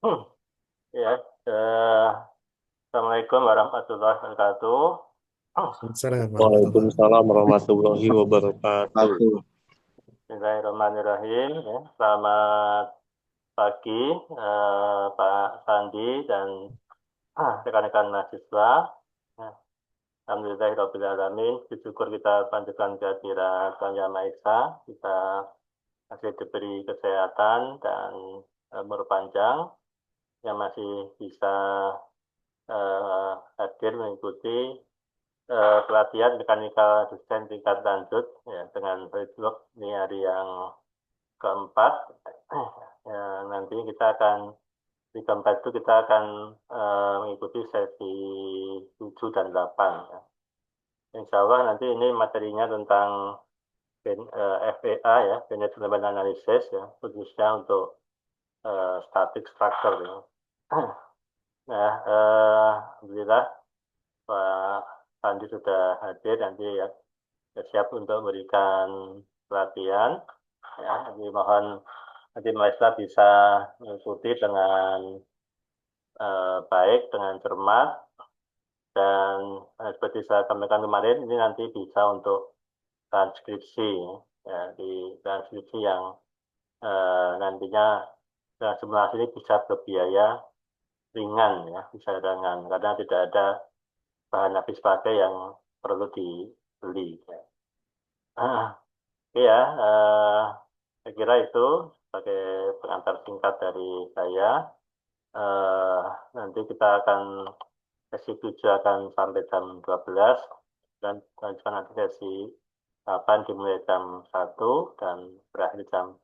Hmm, Ya, eh, Assalamualaikum warahmatullahi wabarakatuh. Assalamualaikum warahmatullahi Waalaikumsalam warahmatullahi wabarakatuh. wabarakatuh. Bismillahirrahmanirrahim. Selamat pagi, Pak Sandi dan rekan-rekan mahasiswa. Ya, Alhamdulillahirrahmanirrahim. Bersyukur kita panjatkan kehadirat Tuhan Yang Maha Esa. Kita masih diberi kesehatan dan umur panjang yang masih bisa hadir mengikuti pelatihan mekanikal desain tingkat lanjut ya, dengan Freiburg ini hari yang keempat. Ya, nanti kita akan di keempat itu kita akan mengikuti sesi 7 dan 8. Ya. Insya Allah nanti ini materinya tentang FEA ya, Finite Element Analysis ya, khususnya untuk static structure ya. Nah, Alhamdulillah Pak Andi sudah hadir nanti ya, siap untuk memberikan pelatihan. Ya, jadi mohon nanti mereka bisa mengikuti dengan baik, dengan cermat, dan seperti saya sampaikan kemarin, ini nanti bisa untuk transkripsi, ya, di transkripsi yang nantinya simulasi ini bisa berbiaya ringan, ya, bisa ringan, karena tidak ada bahan habis pakai yang perlu dibeli. Ya. Iya, saya kira itu sebagai pengantar singkat dari saya. Eh, Nanti kita akan sesi 7 akan sampai jam 12 dan lanjutkan nanti sesi 8 dimulai jam 1 dan berakhir jam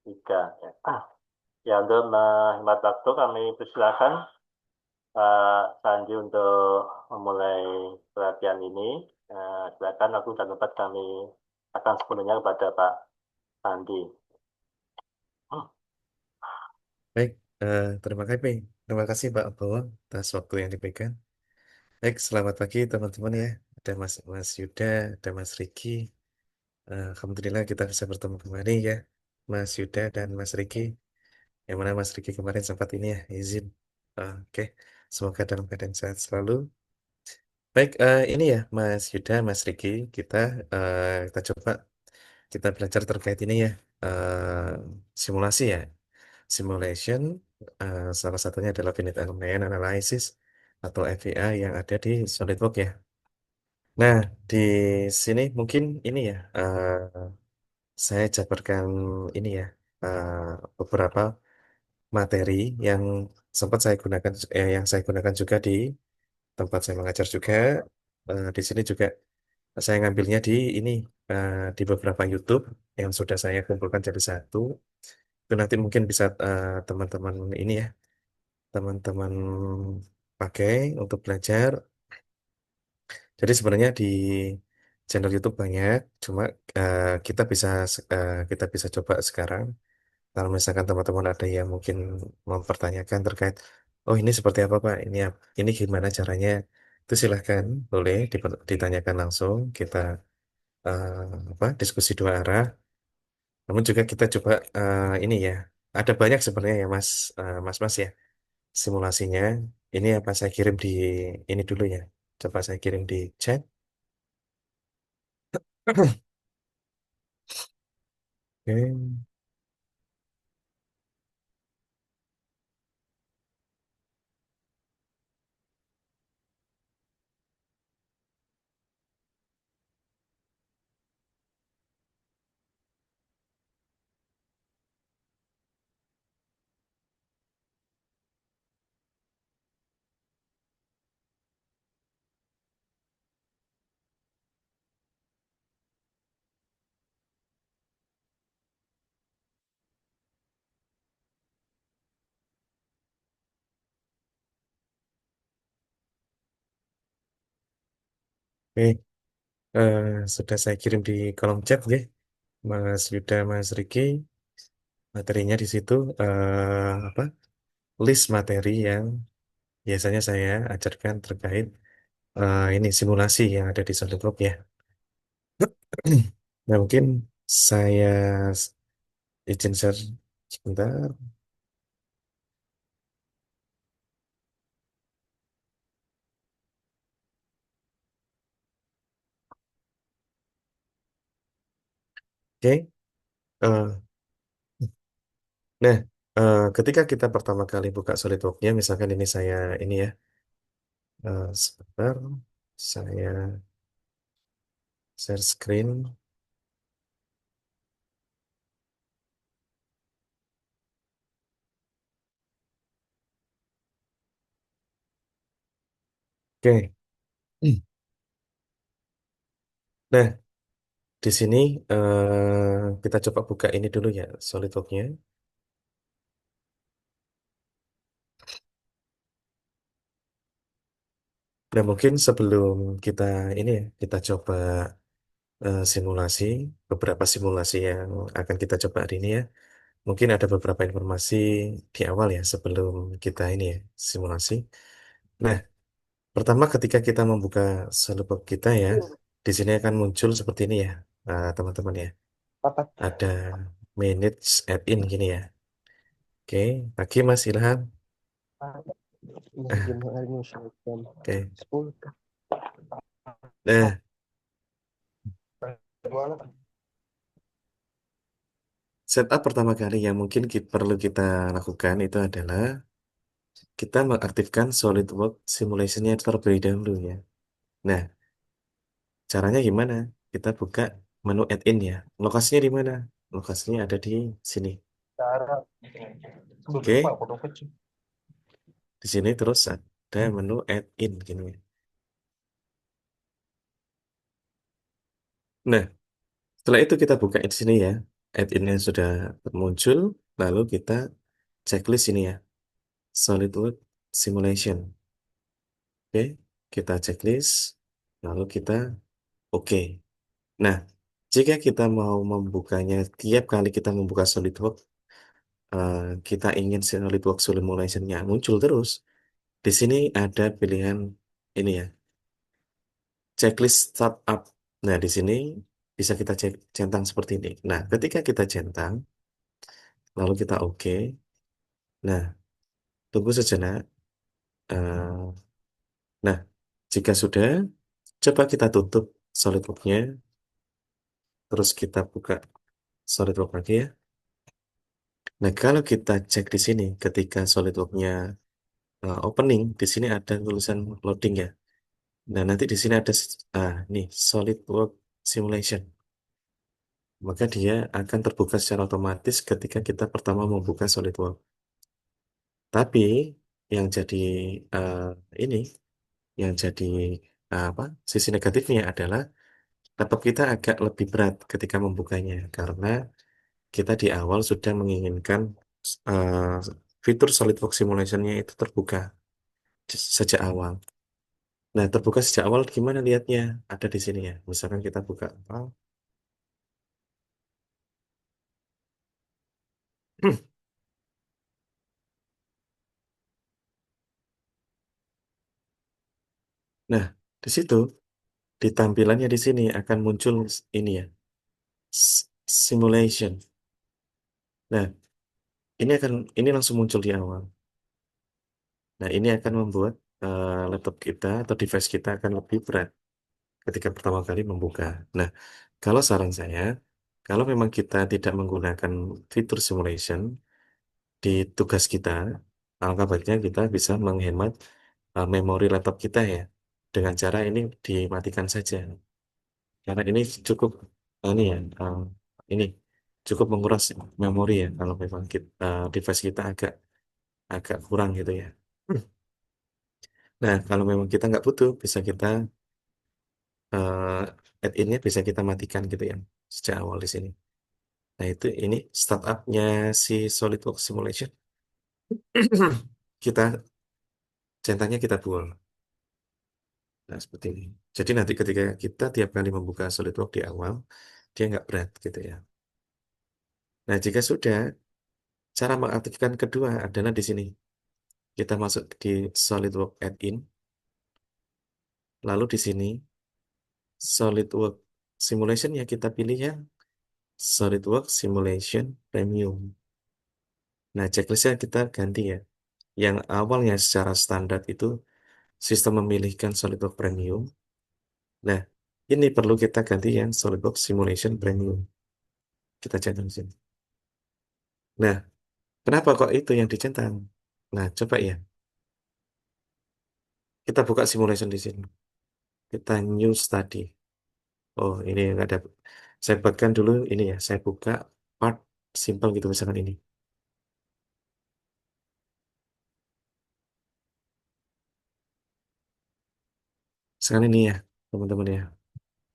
3. Ya, ya untuk menghemat waktu kami persilakan Pak Sandi untuk memulai pelatihan ini. Silakan waktu dan tempat kami akan sepenuhnya kepada Pak Sandi. Baik, terima kasih Pak Bowo atas waktu yang diberikan. Baik, selamat pagi teman-teman ya. Ada Mas Yuda, ada Mas Riki. Alhamdulillah kita bisa bertemu kembali ya, Mas Yuda dan Mas Riki. Yang mana Mas Riki kemarin sempat ini ya, izin. Oke, semoga dalam keadaan sehat selalu. Baik, ini ya Mas Yuda, Mas Riki, kita coba kita belajar terkait ini ya, eh, simulasi ya. Simulation, salah satunya adalah Finite Element Analysis atau FEA yang ada di SolidWorks ya. Nah, di sini mungkin ini ya, saya jabarkan ini ya, eh, beberapa materi yang sempat saya gunakan, yang saya gunakan juga di tempat saya mengajar juga. Di sini juga saya ngambilnya di ini, di beberapa YouTube yang sudah saya kumpulkan jadi satu. Itu nanti mungkin bisa teman-teman ini ya, teman-teman pakai untuk belajar. Jadi sebenarnya di channel YouTube banyak, cuma kita bisa coba sekarang. Kalau misalkan teman-teman ada yang mungkin mempertanyakan terkait, oh ini seperti apa Pak, ini gimana caranya, itu silahkan boleh ditanyakan langsung. Kita diskusi dua arah. Namun juga kita coba ini ya, ada banyak sebenarnya ya Mas ya simulasinya. Ini apa saya kirim di ini dulu ya. Coba saya kirim di chat. Oke. Oke, sudah saya kirim di kolom chat ya, Mas Yuda, Mas Riki. Materinya di situ apa? List materi yang biasanya saya ajarkan terkait ini simulasi yang ada di SolidWorks ya. Nah, mungkin saya izin share sebentar. Oke. Eh, nah, ketika kita pertama kali buka SolidWorks-nya, misalkan ini saya ini ya, sebentar, saya share screen. Oke. Nah, di sini kita coba buka ini dulu ya, SolidWorks-nya. Nah, mungkin sebelum kita ini ya, kita coba simulasi, beberapa simulasi yang akan kita coba hari ini ya. Mungkin ada beberapa informasi di awal ya, sebelum kita ini ya, simulasi. Nah, pertama ketika kita membuka SolidWorks kita ya, di sini akan muncul seperti ini ya, teman-teman ya. Ada manage add-in gini ya. Oke, lagi Mas Ilham. Ah, oke. Nah, setup pertama kali yang mungkin perlu kita lakukan itu adalah kita mengaktifkan SolidWorks simulation-nya terlebih dahulu ya. Nah, caranya gimana? Kita buka menu add-in ya. Lokasinya di mana? Lokasinya ada di sini. Oke, di sini terus ada menu add-in gini. Nah, setelah itu kita buka di sini ya. Add-in-nya sudah muncul, lalu kita checklist ini ya. SolidWorks simulation. Oke, kita checklist, lalu kita oke. Nah, jika kita mau membukanya tiap kali kita membuka SolidWorks, eh, kita ingin SolidWorks simulation-nya muncul terus. Di sini ada pilihan ini ya, checklist startup. Nah, di sini bisa kita centang seperti ini. Nah, ketika kita centang, lalu kita oke. Nah, tunggu sejenak. Eh, nah, jika sudah, coba kita tutup SolidWorks-nya, terus kita buka SolidWorks lagi ya. Nah, kalau kita cek di sini, ketika SolidWorks-nya opening, di sini ada tulisan loading ya. Nah, nanti di sini ada nih SolidWorks Simulation. Maka dia akan terbuka secara otomatis ketika kita pertama membuka SolidWorks. Tapi yang jadi eh, ini, yang jadi apa? Sisi negatifnya adalah laptop kita agak lebih berat ketika membukanya karena kita di awal sudah menginginkan eh, fitur SolidWorks Simulation-nya itu terbuka sejak awal. Nah, terbuka sejak awal gimana lihatnya? Ada di sini ya. Misalkan kita buka file. Nah, di situ di tampilannya di sini akan muncul ini ya, simulation. Nah, ini langsung muncul di awal. Nah, ini akan membuat laptop kita atau device kita akan lebih berat ketika pertama kali membuka. Nah, kalau saran saya, kalau memang kita tidak menggunakan fitur simulation di tugas kita, alangkah baiknya kita bisa menghemat memori laptop kita ya. Dengan cara ini dimatikan saja. Karena ini cukup ini ya, ini cukup menguras memori ya kalau memang device kita agak agak kurang gitu ya. Hmm. Nah, kalau memang kita nggak butuh, bisa kita add-in-nya bisa kita matikan gitu ya sejak awal di sini. Nah, itu ini startupnya si SolidWorks Simulation. Kita centangnya kita buang. Nah, seperti ini. Jadi nanti ketika kita tiap kali membuka SolidWorks di awal, dia nggak berat gitu ya. Nah, jika sudah, cara mengaktifkan kedua adalah di sini. Kita masuk di SolidWorks Add-in, lalu di sini SolidWorks Simulation ya kita pilih yang SolidWorks Simulation Premium. Nah, checklistnya kita ganti ya. Yang awalnya secara standar itu sistem memilihkan SolidWorks Premium. Nah, ini perlu kita ganti yang SolidWorks Simulation Premium. Kita centang di sini. Nah, kenapa kok itu yang dicentang? Nah, coba ya. Kita buka simulation di sini. Kita new study. Oh, ini yang ada. Saya buatkan dulu ini ya. Saya buka part simple gitu misalkan ini. Sekarang ini ya, teman-teman ya.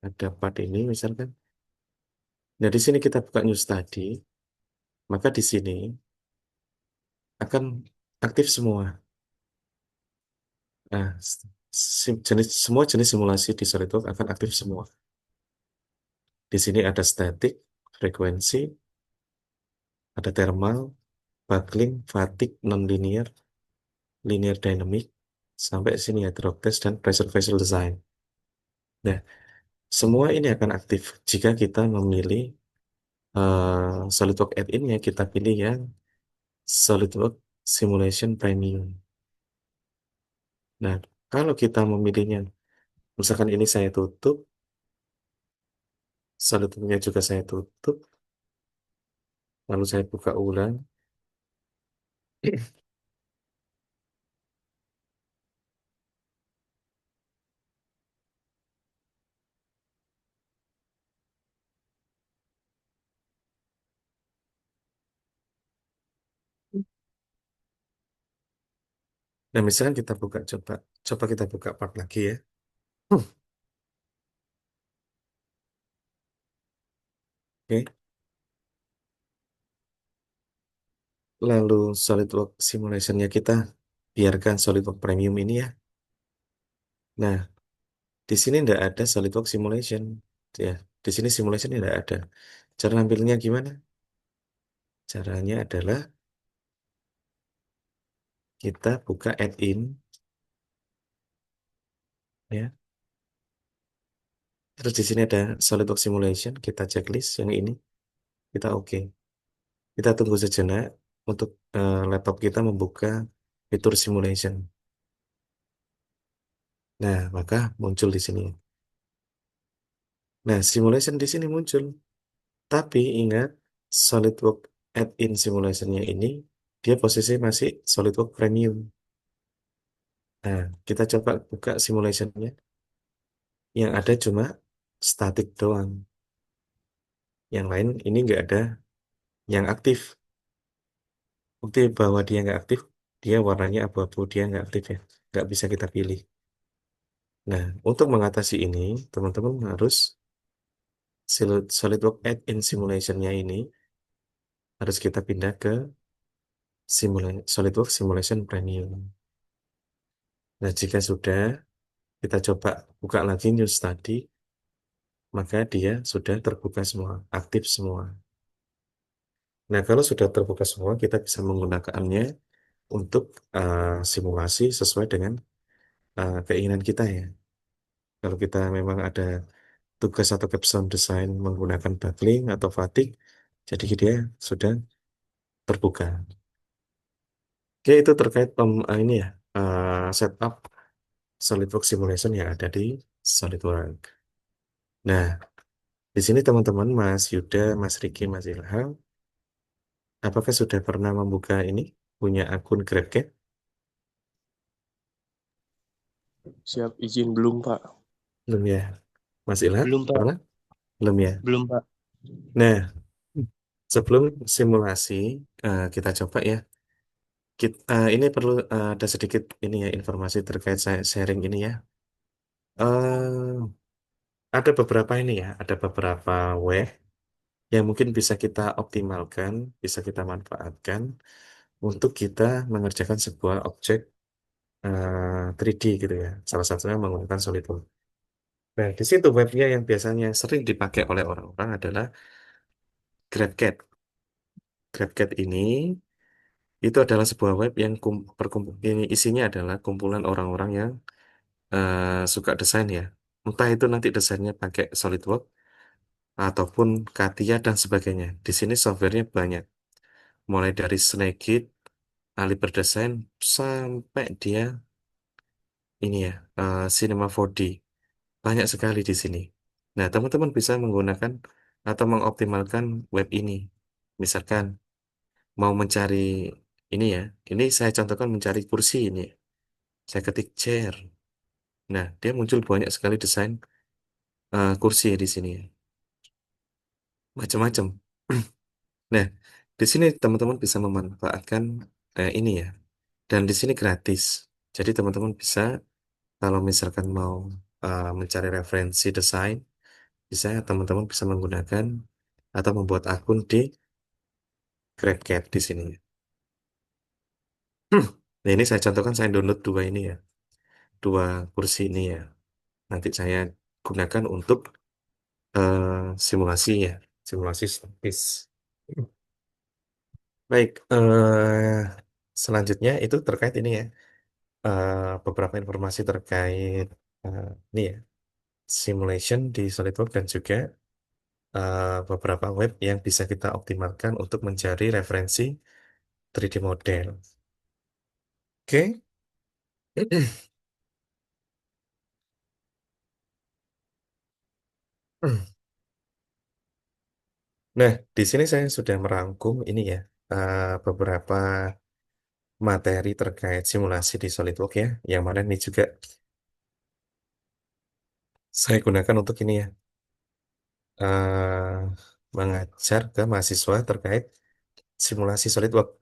Ada part ini misalkan. Nah, di sini kita buka new study. Maka di sini akan aktif semua. Nah, semua jenis simulasi di SolidWorks akan aktif semua. Di sini ada static, frekuensi, ada thermal, buckling, fatigue, non-linear, linear dynamic, sampai sini ya drop test dan pressure vessel design. Nah, semua ini akan aktif jika kita memilih SolidWorks add-in-nya, kita pilih yang SolidWorks Simulation Premium. Nah, kalau kita memilihnya, misalkan ini saya tutup, SolidWorks-nya juga saya tutup, lalu saya buka ulang. Nah, misalkan kita buka, coba kita buka part lagi ya. Oke, lalu SolidWorks simulation-nya kita biarkan SolidWorks Premium ini ya. Nah, di sini tidak ada SolidWorks simulation ya. Di sini simulation tidak ada. Cara nampilnya gimana? Caranya adalah kita buka add-in ya. Terus di sini ada SolidWorks simulation, kita checklist yang ini, kita oke. Kita tunggu sejenak untuk laptop kita membuka fitur simulation. Nah, maka muncul di sini. Nah, simulation di sini muncul. Tapi ingat, SolidWorks add-in simulation-nya ini, dia posisi masih SolidWorks Premium. Nah, kita coba buka simulation-nya. Yang ada cuma static doang. Yang lain ini nggak ada yang aktif. Bukti bahwa dia nggak aktif, dia warnanya abu-abu, dia nggak aktif ya. Nggak bisa kita pilih. Nah, untuk mengatasi ini, teman-teman harus SolidWorks add-in simulation-nya ini harus kita pindah ke SolidWorks Simulation Premium. Nah, jika sudah, kita coba buka lagi new study, maka dia sudah terbuka semua, aktif semua. Nah, kalau sudah terbuka semua, kita bisa menggunakannya untuk simulasi sesuai dengan keinginan kita ya. Kalau kita memang ada tugas atau capstone design menggunakan buckling atau fatigue, jadi dia sudah terbuka. Oke, itu terkait ini ya, setup SolidWorks simulation yang ada di SolidWorks. Nah, di sini teman-teman, Mas Yuda, Mas Riki, Mas Ilham, apakah sudah pernah membuka ini, punya akun GrabCAD? Siap izin belum, Pak? Belum ya? Mas Ilham, Belum, Pak. pernah? Belum ya? Belum, Pak. Nah, sebelum simulasi, kita coba ya. Ini perlu ada sedikit ini ya, informasi terkait saya sharing ini ya. Eh, ada beberapa ini ya, ada beberapa way yang mungkin bisa kita optimalkan, bisa kita manfaatkan untuk kita mengerjakan sebuah objek 3D gitu ya. Salah satunya menggunakan SolidWorks. Nah, di situ webnya yang biasanya sering dipakai oleh orang-orang adalah GrabCAD. GrabCAD ini itu adalah sebuah web yang ini isinya adalah kumpulan orang-orang yang suka desain ya. Entah itu nanti desainnya pakai SolidWorks ataupun CATIA dan sebagainya. Di sini softwarenya banyak. Mulai dari Snagit, Ali Berdesain, sampai dia ini ya, Cinema 4D. Banyak sekali di sini. Nah, teman-teman bisa menggunakan atau mengoptimalkan web ini. Misalkan mau mencari ini ya, ini saya contohkan mencari kursi ini. Saya ketik chair. Nah, dia muncul banyak sekali desain kursi di sini, macam-macam. Nah, di sini teman-teman bisa memanfaatkan ini ya, dan di sini gratis. Jadi teman-teman bisa kalau misalkan mau mencari referensi desain, bisa teman-teman bisa menggunakan atau membuat akun di GrabCAD di sini. Nah, ini saya contohkan saya download dua ini ya, dua kursi ini ya. Nanti saya gunakan untuk eh, simulasi ya, simulasi statis. Baik, selanjutnya itu terkait ini ya, eh, beberapa informasi terkait ini ya, simulation di SolidWorks dan juga beberapa web yang bisa kita optimalkan untuk mencari referensi 3D model. Oke. Nah, di sini saya sudah merangkum ini ya, beberapa materi terkait simulasi di SolidWorks ya, yang mana ini juga saya gunakan untuk ini ya, eh, mengajar ke mahasiswa terkait simulasi SolidWorks.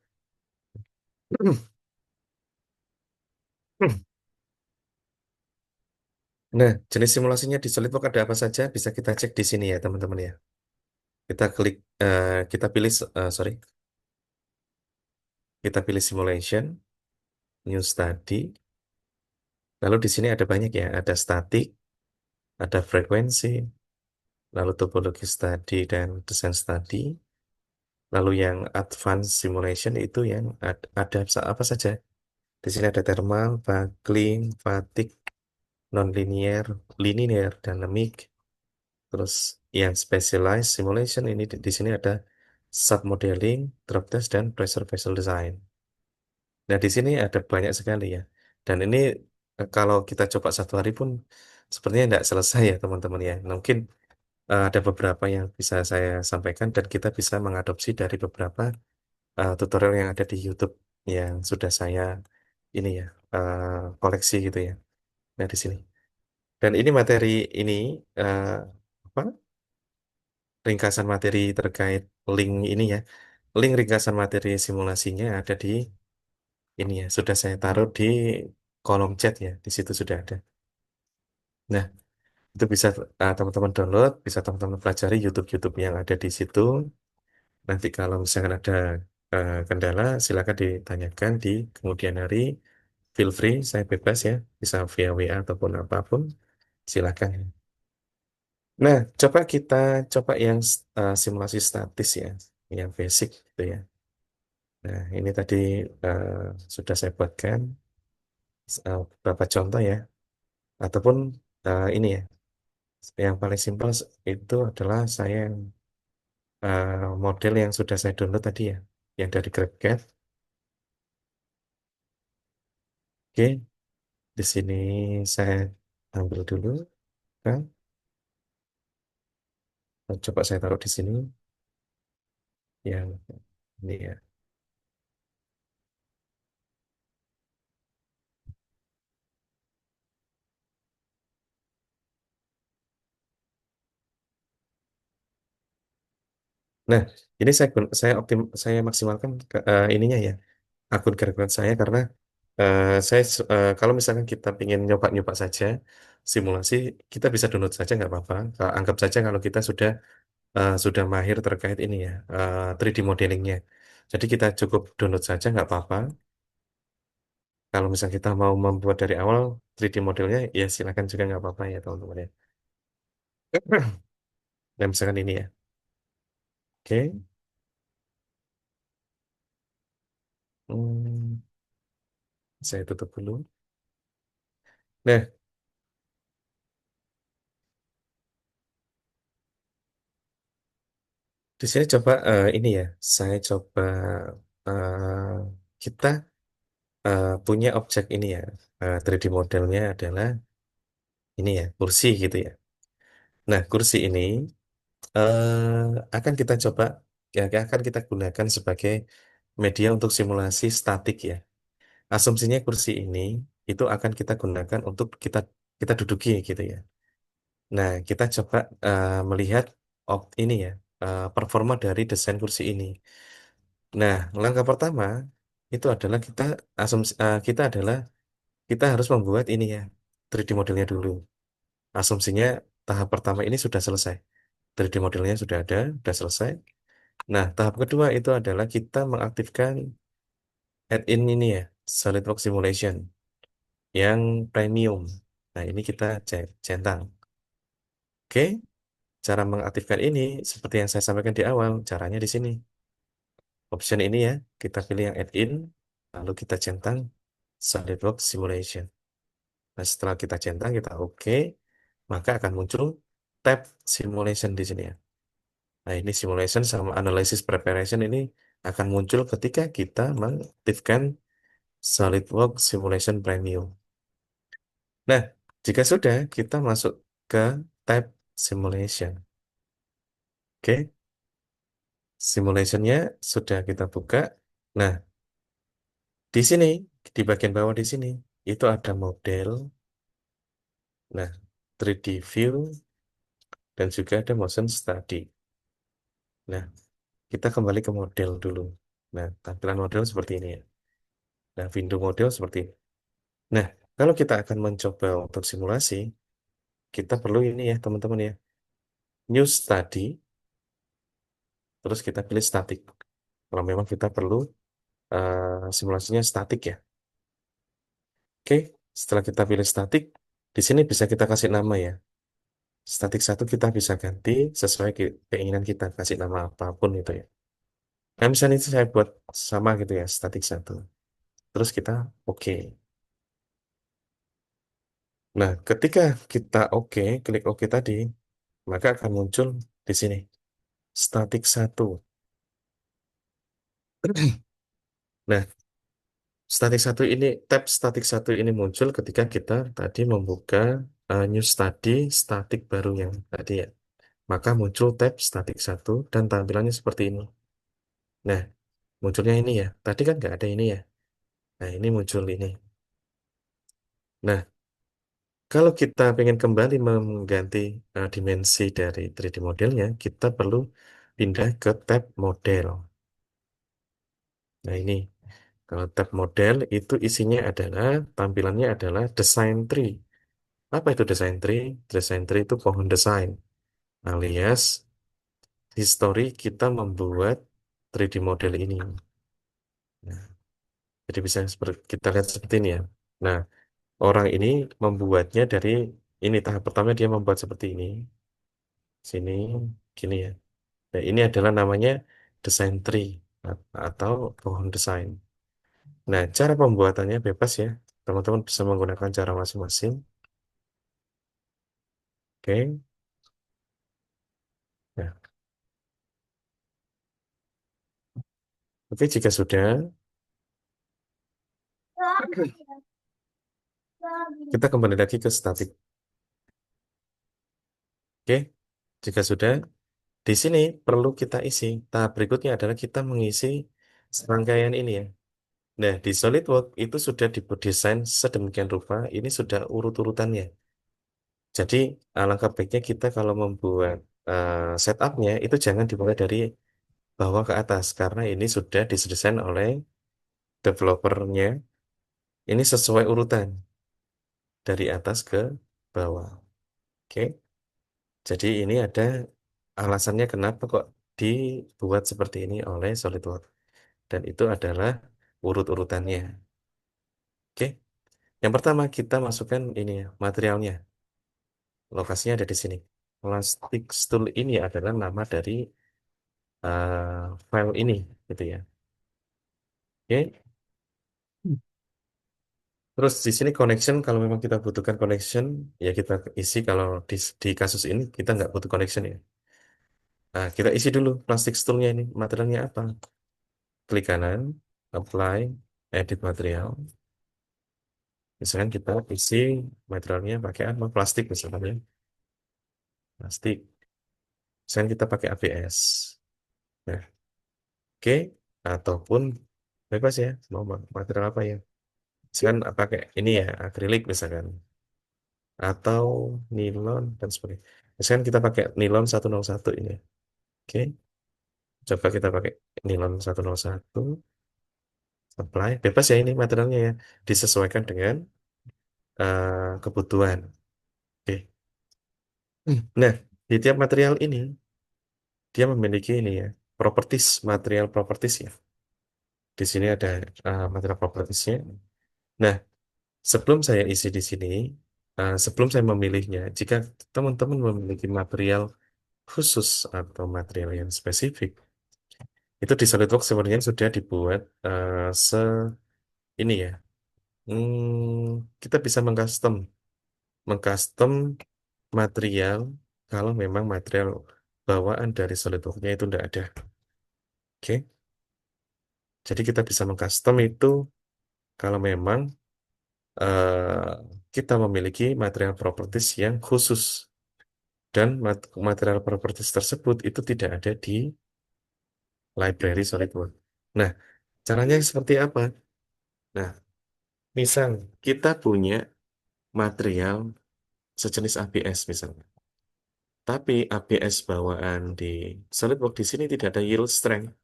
Nah, jenis simulasinya di SolidWorks ada apa saja? Bisa kita cek di sini ya, teman-teman ya. Kita klik, kita pilih, sorry, kita pilih simulation, new study. Lalu di sini ada banyak ya, ada statik, ada frekuensi, lalu topologi study dan design study. Lalu yang advanced simulation itu yang ada apa saja? Di sini ada thermal, buckling, fatigue, nonlinear, linear, dynamic. Terus yang specialized simulation ini di sini ada submodeling, drop test, dan pressure vessel design. Nah, di sini ada banyak sekali ya. Dan ini kalau kita coba satu hari pun sepertinya tidak selesai ya teman-teman ya. Mungkin ada beberapa yang bisa saya sampaikan dan kita bisa mengadopsi dari beberapa tutorial yang ada di YouTube yang sudah saya ini ya koleksi gitu ya. Nah, di sini. Dan ini materi ini eh, apa? Ringkasan materi terkait link ini ya. Link ringkasan materi simulasinya ada di ini ya. Sudah saya taruh di kolom chat ya. Di situ sudah ada. Nah, itu bisa teman-teman download, bisa teman-teman pelajari YouTube-YouTube yang ada di situ. Nanti kalau misalkan ada kendala, silakan ditanyakan di kemudian hari. Feel free, saya bebas ya. Bisa via WA ataupun apapun. Silakan. Nah, coba yang simulasi statis ya, yang basic gitu ya. Nah, ini tadi eh, sudah saya buatkan beberapa contoh ya, ataupun ini ya, yang paling simpel itu adalah saya model yang sudah saya download tadi ya, yang dari GrabCAD. Oke, di sini saya ambil dulu, kan? Coba saya taruh di sini, yang ini ya. Nah, ini saya maksimalkan ininya ya, akun GrabCAD saya karena kalau misalkan kita ingin nyoba-nyoba saja simulasi, kita bisa download saja nggak apa-apa. Anggap saja kalau kita sudah mahir terkait ini ya 3D modelingnya. Jadi kita cukup download saja nggak apa-apa. Kalau misalnya kita mau membuat dari awal 3D modelnya, ya silakan juga nggak apa-apa ya teman-teman ya. Dan misalkan ini ya, oke. Hmm, saya tutup dulu. Nah, di sini coba ini ya, saya coba kita punya objek ini ya, 3D modelnya adalah ini ya, kursi gitu ya. Nah, kursi ini akan kita coba, ya akan kita gunakan sebagai media untuk simulasi statik ya. Asumsinya kursi ini itu akan kita gunakan untuk kita kita duduki gitu ya. Nah, kita coba melihat ini ya, performa dari desain kursi ini. Nah, langkah pertama itu adalah kita adalah kita harus membuat ini ya, 3D modelnya dulu. Asumsinya tahap pertama ini sudah selesai. 3D modelnya sudah selesai. Nah, tahap kedua itu adalah kita mengaktifkan add-in ini ya, SolidWorks Simulation yang premium. Nah, ini kita centang. Oke, cara mengaktifkan ini seperti yang saya sampaikan di awal, caranya di sini. Option ini ya, kita pilih yang add-in, lalu kita centang SolidWorks Simulation. Nah, setelah kita centang, kita oke, maka akan muncul tab Simulation di sini ya. Nah, ini Simulation sama Analysis Preparation ini akan muncul ketika kita mengaktifkan SolidWorks Simulation Premium. Nah, jika sudah, kita masuk ke tab Simulation. Oke, simulationnya sudah kita buka. Nah, di sini, di bagian bawah di sini, itu ada model, nah, 3D view, dan juga ada motion study. Nah, kita kembali ke model dulu. Nah, tampilan model seperti ini ya. Nah, window model seperti ini. Nah, kalau kita akan mencoba untuk simulasi, kita perlu ini ya, teman-teman ya. New study, terus kita pilih static. Kalau memang kita perlu simulasinya statik ya. Oke, setelah kita pilih statik, di sini bisa kita kasih nama ya. Statik satu kita bisa ganti sesuai keinginan kita, kasih nama apapun itu ya. Nah, misalnya itu saya buat sama gitu ya, statik satu. Terus kita oke. Nah, ketika kita oke, klik oke tadi, maka akan muncul di sini, statik satu. Nah, tab statik satu ini muncul ketika kita tadi membuka new study statik baru yang tadi ya. Maka muncul tab statik satu dan tampilannya seperti ini. Nah, munculnya ini ya. Tadi kan nggak ada ini ya. Nah, ini muncul ini. Nah, kalau kita ingin kembali mengganti dimensi dari 3D modelnya, kita perlu pindah ke tab model. Nah, ini. Kalau tab model itu isinya adalah, tampilannya adalah design tree. Apa itu design tree? Design tree itu pohon desain, alias history kita membuat 3D model ini. Nah, jadi bisa kita lihat seperti ini ya. Nah, orang ini membuatnya dari ini tahap pertama dia membuat seperti ini. Sini, gini ya. Nah, ini adalah namanya design tree atau pohon desain. Nah, cara pembuatannya bebas ya. Teman-teman bisa menggunakan cara masing-masing. Oke. Nah, oke jika sudah, kita kembali lagi ke statik. Oke. Jika sudah, di sini perlu kita isi. Tahap berikutnya adalah kita mengisi serangkaian ini ya. Nah, di SolidWorks itu sudah didesain sedemikian rupa, ini sudah urut-urutannya. Jadi, alangkah baiknya kita kalau membuat setupnya, itu jangan dimulai dari bawah ke atas, karena ini sudah didesain oleh developernya. Ini sesuai urutan, dari atas ke bawah. Oke, jadi ini ada alasannya kenapa kok dibuat seperti ini oleh SolidWorks. Dan itu adalah urut-urutannya. Oke, yang pertama kita masukkan ini ya, materialnya. Lokasinya ada di sini. Plastic stool ini adalah nama dari file ini, gitu ya. Oke. Terus di sini connection, kalau memang kita butuhkan connection, ya kita isi. Kalau di kasus ini kita nggak butuh connection ya. Nah, kita isi dulu plastic stoolnya ini, materialnya apa? Klik kanan, apply, edit material. Misalkan kita isi materialnya pakai apa? Plastik misalnya. Plastik. Misalkan kita pakai ABS. Nah, oke, ataupun bebas ya, mau material apa ya. Misalkan pakai ini ya, akrilik misalkan. Atau nilon dan sebagainya. Misalkan kita pakai nilon 101 ini. Oke, coba kita pakai nilon 101. Apply. Bebas ya ini materialnya ya. Disesuaikan dengan kebutuhan. Oke. Nah, di tiap material ini, dia memiliki ini ya, properties, material properties ya. Di sini ada material propertiesnya. Nah, sebelum saya isi di sini, sebelum saya memilihnya, jika teman-teman memiliki material khusus atau material yang spesifik, itu di SolidWorks sebenarnya sudah dibuat ini ya. Kita bisa mengcustom material kalau memang material bawaan dari SolidWorks-nya itu tidak ada. Oke. Jadi kita bisa mengcustom itu kalau memang eh, kita memiliki material properties yang khusus dan material properties tersebut itu tidak ada di library SolidWorks. Nah, caranya seperti apa? Nah, misal kita punya material sejenis ABS misalnya, tapi ABS bawaan di SolidWorks di sini tidak ada yield strength,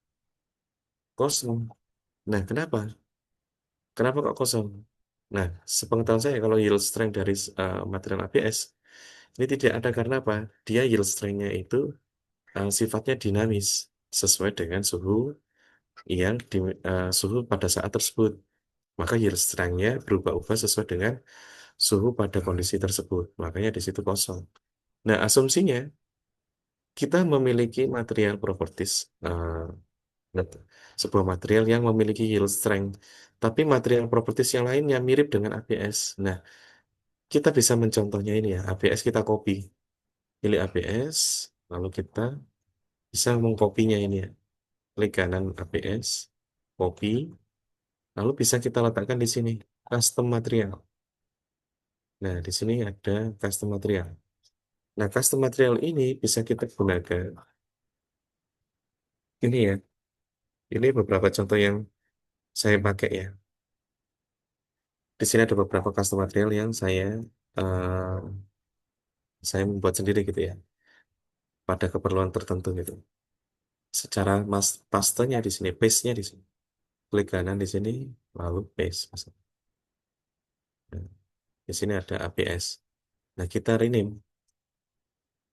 kosong. Nah, kenapa? Kenapa kok kosong? Nah, sepengetahuan saya kalau yield strength dari material ABS ini tidak ada karena apa? Dia yield strength-nya itu sifatnya dinamis sesuai dengan suhu pada saat tersebut. Maka yield strength-nya berubah-ubah sesuai dengan suhu pada kondisi tersebut. Makanya di situ kosong. Nah, asumsinya kita memiliki material properties sebuah material yang memiliki yield strength, tapi material properties yang lainnya mirip dengan ABS. Nah, kita bisa mencontohnya ini ya, ABS kita copy. Pilih ABS, lalu kita bisa mengkopinya ini ya. Klik kanan ABS, copy, lalu bisa kita letakkan di sini, custom material. Nah, di sini ada custom material. Nah, custom material ini bisa kita gunakan. Ini ya, ini beberapa contoh yang saya pakai ya. Di sini ada beberapa custom material yang eh, saya membuat sendiri gitu ya, pada keperluan tertentu gitu. Secara pastenya di sini, paste-nya di sini. Klik kanan di sini, lalu paste. Nah, di sini ada ABS. Nah, kita rename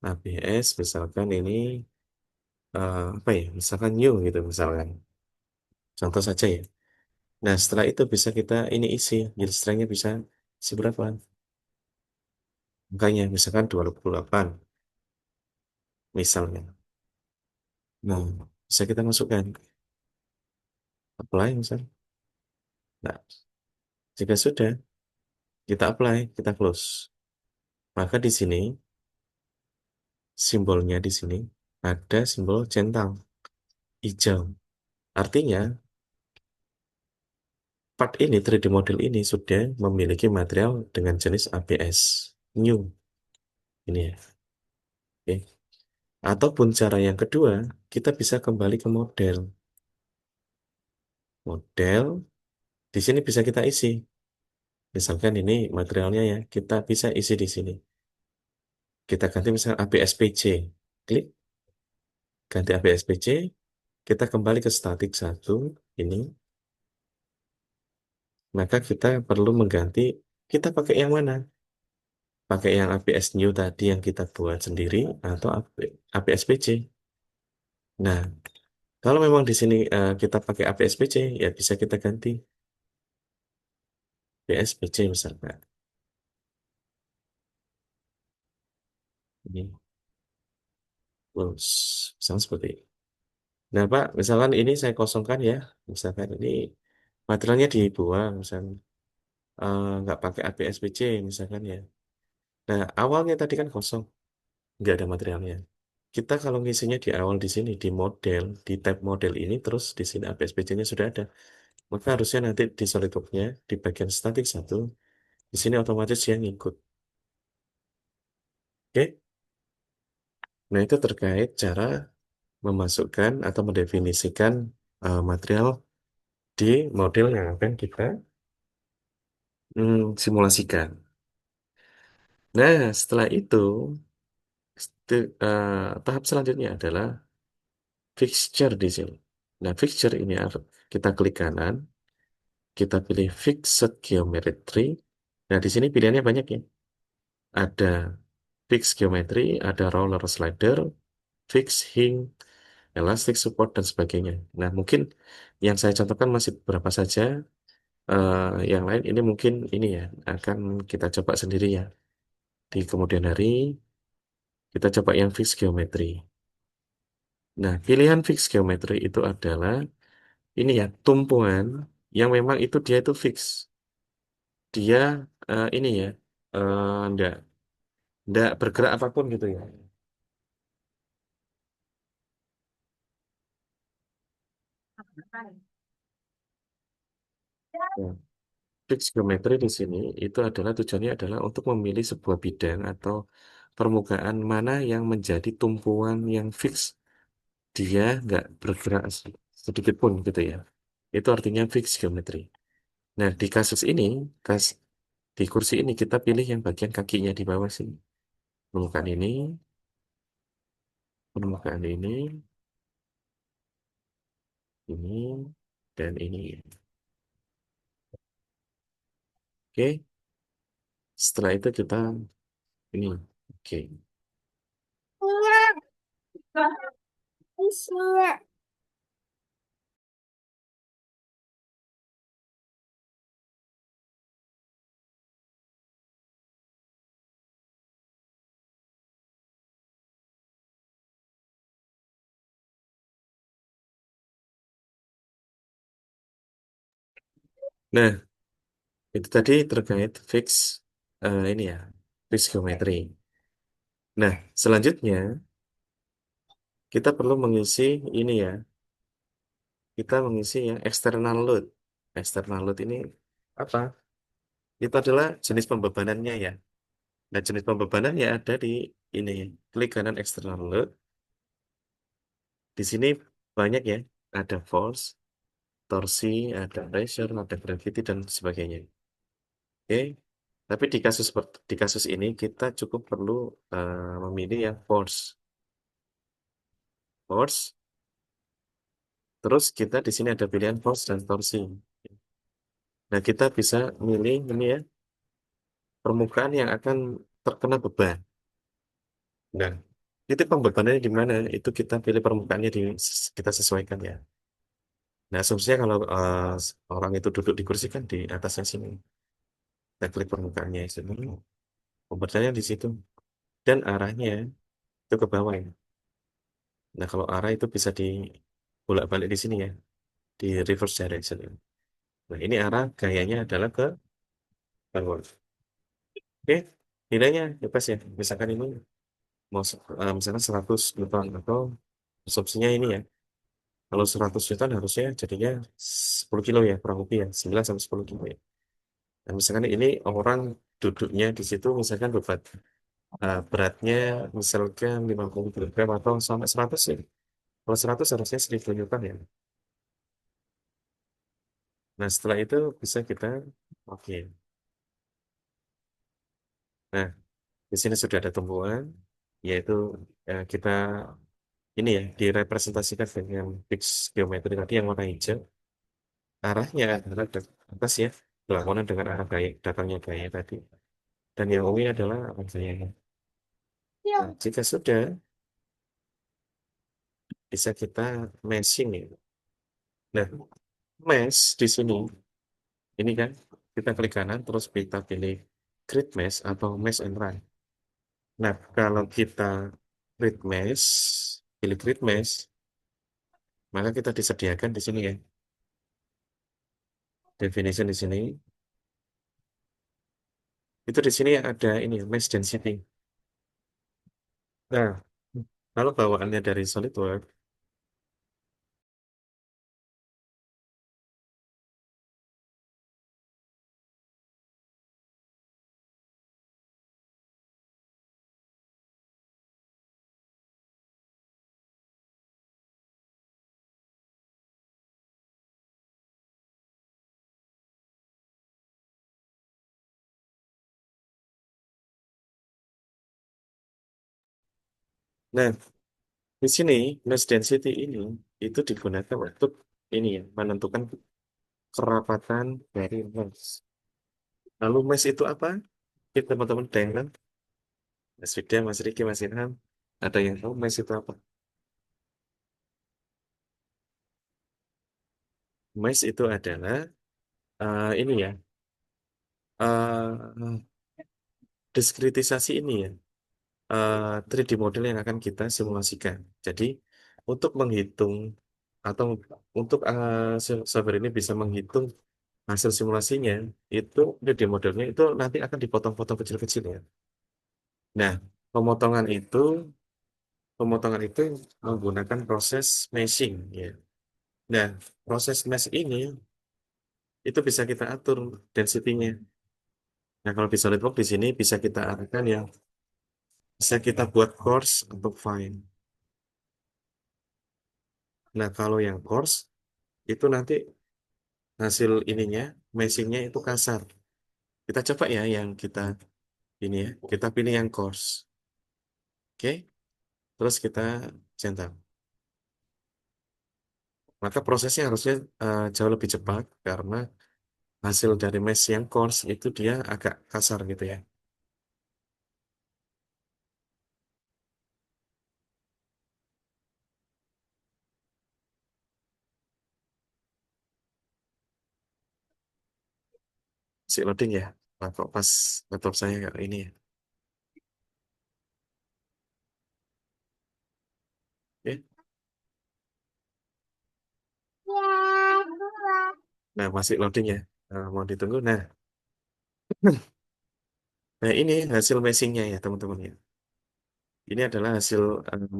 ABS, misalkan ini apa ya? Misalkan new gitu misalkan. Contoh saja ya. Nah, setelah itu bisa kita ini isi, yield strength-nya bisa seberapa? Makanya misalkan 28 misalnya. Nah, bisa kita masukkan apply misalnya. Nah, jika sudah kita apply, kita close. Maka di sini simbolnya di sini ada simbol centang hijau. Artinya part ini 3D model ini sudah memiliki material dengan jenis ABS new ini ya. Oke. Ataupun cara yang kedua, kita bisa kembali ke model. Model di sini bisa kita isi. Misalkan ini materialnya ya, kita bisa isi di sini. Kita ganti misalnya ABS-PC. Klik ganti ABS-PC, kita kembali ke statik satu ini. Maka kita perlu mengganti, kita pakai yang mana? Pakai yang ABS new tadi yang kita buat sendiri atau ABS-PC. Nah, kalau memang di sini kita pakai ABS-PC, ya bisa kita ganti ABS-PC misalkan. Ini, terus, misalnya seperti ini. Nah, Pak, misalkan ini saya kosongkan ya. Misalkan ini materialnya dibuang, misalkan nggak pakai ABS-PC misalkan ya. Nah, awalnya tadi kan kosong, nggak ada materialnya. Kita kalau ngisinya di awal di sini, di model, di tab model ini, terus di sini ABS-PC-nya sudah ada. Maka harusnya nanti di SolidWorks-nya, di bagian statik satu, di sini otomatis dia ngikut. Oke? Nah, itu terkait cara memasukkan atau mendefinisikan material di model yang akan kita simulasikan. Nah, setelah itu, tahap selanjutnya adalah fixture di sini. Nah, fixture ini kita klik kanan, kita pilih fixed geometry. Nah, di sini pilihannya banyak ya. Ada fixed geometry, ada roller slider, fixed hing, elastic support, dan sebagainya. Nah, mungkin yang saya contohkan masih beberapa saja. Yang lain ini mungkin ini ya, akan kita coba sendiri ya. Di kemudian hari, kita coba yang fixed geometry. Nah, pilihan fixed geometry itu adalah ini ya, tumpuan yang memang itu dia itu fix. Dia ini ya, ndak bergerak apapun gitu ya. Nah, fixed geometry di sini itu adalah tujuannya adalah untuk memilih sebuah bidang atau permukaan mana yang menjadi tumpuan yang fix. Dia nggak bergerak sedikit pun gitu ya. Itu artinya fixed geometry. Nah, di kasus ini, di kursi ini kita pilih yang bagian kakinya di bawah sini. Permukaan ini, permukaan ini, dan ini. Oke, setelah itu kita ini. Oke. Nah, itu tadi terkait ini ya, fix geometry. Nah, selanjutnya kita perlu mengisi ini ya, kita mengisi yang external load. External load ini apa? Itu adalah jenis pembebanannya ya. Nah, jenis pembebanannya ada di ini. Klik kanan external load. Di sini banyak ya. Ada force, torsi, ada pressure, ada gravity, dan sebagainya. Oke. Tapi di kasus ini kita cukup perlu memilih yang force. Force. Terus kita di sini ada pilihan force dan torsi. Nah, kita bisa milih ini ya, permukaan yang akan terkena beban. Nah, titik pembebanannya di mana? Itu kita pilih permukaannya kita sesuaikan ya. Nah, asumsinya kalau orang itu duduk di kursi kan di atasnya sini. Kita klik permukaannya di sini. Pembebanannya di situ. Dan arahnya itu ke bawah ya. Nah, kalau arah itu bisa di bolak-balik di sini ya. Di reverse direction ya. Nah, ini arah gayanya adalah ke bawah. Oke, nilainya bebas ya. Misalkan ini mau misalkan 100 Newton atau asumsinya ini ya. Kalau 100 Newton harusnya jadinya 10 kilo ya, kurang lebih ya. 9 sampai 10 kilo ya. Nah, misalkan ini orang duduknya di situ misalkan beratnya misalkan 50 kilogram atau sampai 100 ya. Kalau 100 harusnya 1000 Newton ya. Nah, setelah itu bisa kita oke. Nah, di sini sudah ada tumbuhan, yaitu kita ini ya direpresentasikan dengan fix geometri tadi yang warna hijau. Arahnya adalah ke atas ya, berlawanan dengan arah gaya, datangnya gaya tadi. Dan yang ungu adalah arah gayanya. Nah, jika sudah, bisa kita meshing ya. Nah, mesh di sini, ini kan kita klik kanan, terus kita pilih grid mesh atau mesh and run. Nah, kalau kita grid mesh, pilih grid mesh, maka kita disediakan di sini ya. Definition di sini. Itu di sini ada ini mesh density. Nah, kalau bawaannya dari SolidWorks, Nah, di sini mass density ini itu digunakan untuk ini ya, menentukan kerapatan dari mass. Lalu mass itu apa? Kita teman-teman ada yang tahu? Mas Fida, Mas Riki, Mas Ilham, ada yang tahu mass itu apa? Mass itu adalah ini ya, eh diskritisasi ini ya, 3D model yang akan kita simulasikan. Jadi untuk menghitung atau untuk software ini bisa menghitung hasil simulasinya, itu 3D modelnya itu nanti akan dipotong-potong kecil-kecil ya. Nah, pemotongan itu pemotongan itu menggunakan proses meshing ya. Nah, proses mesh ini itu bisa kita atur density-nya. Nah, kalau di SolidWorks di sini bisa kita arahkan yang bisa kita buat coarse untuk fine. Nah, kalau yang coarse itu nanti hasil ininya, meshingnya itu kasar. Kita coba ya yang kita ini ya, kita pilih yang coarse. Oke, terus kita centang. Maka prosesnya harusnya jauh lebih cepat karena hasil dari mesh yang coarse itu dia agak kasar gitu ya. Si loading ya. Nah, kok pas laptop saya kayak ini ya. Oke. Nah, masih loading ya. Nah, mau ditunggu. Nah, ini hasil meshingnya ya teman-teman ya. Ini adalah hasil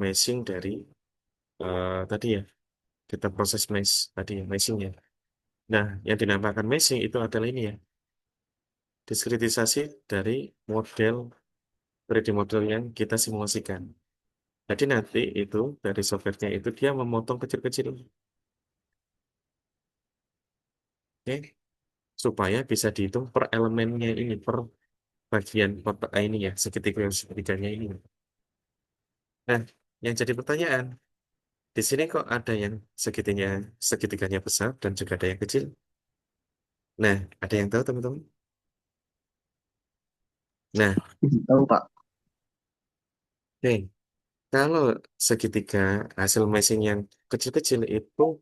meshing dari tadi ya. Kita proses mesh tadi ya, meshingnya. Nah, yang dinamakan meshing itu adalah ini ya. Diskritisasi dari model 3D model yang kita simulasikan. Jadi nanti itu dari softwarenya itu dia memotong kecil-kecil, oke, supaya bisa dihitung per elemennya ini, per bagian kotak ini ya, segitiganya ini. Nah, yang jadi pertanyaan, di sini kok ada yang segitiganya besar dan juga ada yang kecil? Nah, ada yang tahu teman-teman? Nah, Tahu Pak. oke, kalau segitiga hasil matching yang kecil-kecil itu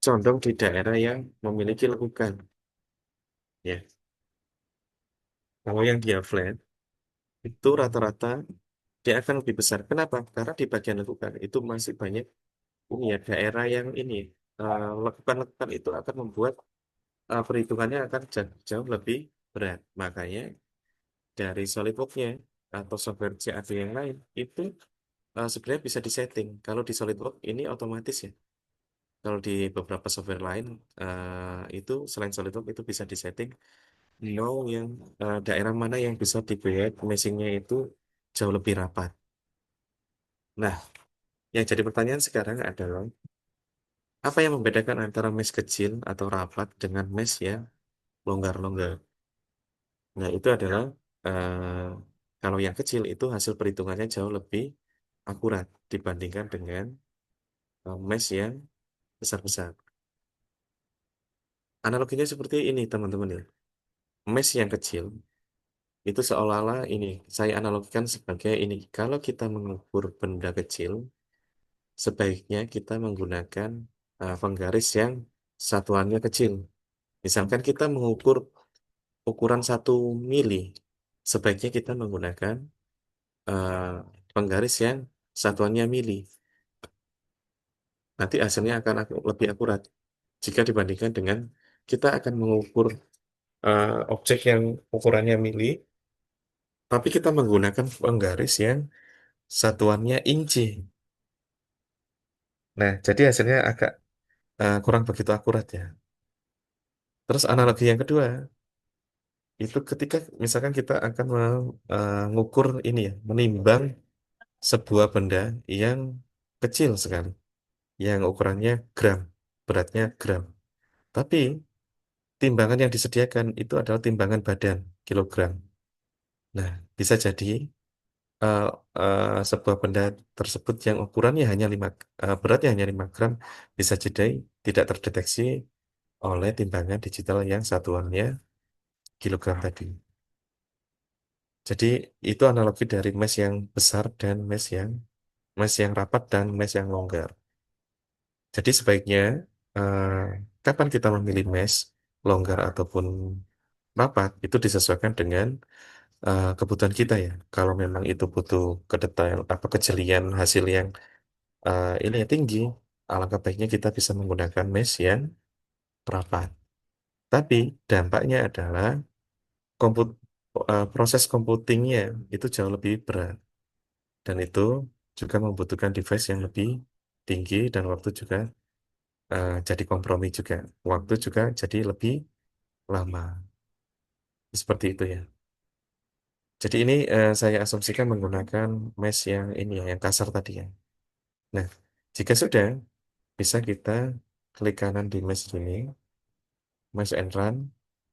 condong di daerah yang memiliki lekukan, ya. Kalau yang dia flat itu rata-rata dia akan lebih besar. Kenapa? Karena di bagian lekukan itu masih banyak ini ya daerah yang ini lekukan-lekukan itu akan membuat perhitungannya akan jauh lebih berat. Makanya dari SolidWorks-nya atau software CAD yang lain itu sebenarnya bisa disetting. Kalau di SolidWorks ini otomatis ya. Kalau di beberapa software lain itu selain SolidWorks itu bisa disetting mau yang daerah mana yang bisa dibuat meshingnya itu jauh lebih rapat. Nah, yang jadi pertanyaan sekarang adalah apa yang membedakan antara mesh kecil atau rapat dengan mesh yang longgar-longgar? Nah, itu adalah eh, kalau yang kecil itu hasil perhitungannya jauh lebih akurat dibandingkan dengan mesh yang besar-besar. Analoginya seperti ini, teman-teman ya. Mesh yang kecil itu seolah-olah ini, saya analogikan sebagai ini. Kalau kita mengukur benda kecil, sebaiknya kita menggunakan penggaris yang satuannya kecil. Misalkan kita mengukur ukuran 1 mili, sebaiknya kita menggunakan eh, penggaris yang satuannya mili. Nanti hasilnya akan lebih akurat jika dibandingkan dengan kita akan mengukur objek yang ukurannya mili, tapi kita menggunakan penggaris yang satuannya inci. Nah, jadi hasilnya agak kurang begitu akurat ya. Terus analogi yang kedua, itu ketika misalkan kita akan mengukur ini ya, menimbang sebuah benda yang kecil sekali, yang ukurannya gram, beratnya gram. Tapi timbangan yang disediakan itu adalah timbangan badan, kilogram. Nah, bisa jadi eh, sebuah benda tersebut yang ukurannya hanya 5, beratnya hanya 5 gram bisa jadi tidak terdeteksi oleh timbangan digital yang satuannya kilogram tadi. Jadi itu analogi dari mesh yang besar dan mesh yang rapat dan mesh yang longgar. Jadi sebaiknya eh, kapan kita memilih mesh longgar ataupun rapat itu disesuaikan dengan kebutuhan kita ya. Kalau memang itu butuh kedetail atau kejelian hasil yang ini ya tinggi, alangkah baiknya kita bisa menggunakan mesh yang rapat. Tapi dampaknya adalah komput proses computingnya itu jauh lebih berat dan itu juga membutuhkan device yang lebih tinggi dan waktu juga jadi kompromi juga. Waktu juga jadi lebih lama. Seperti itu ya. Jadi ini saya asumsikan menggunakan mesh yang ini ya, yang kasar tadi ya. Nah, jika sudah, bisa kita klik kanan di mesh ini, mesh and run,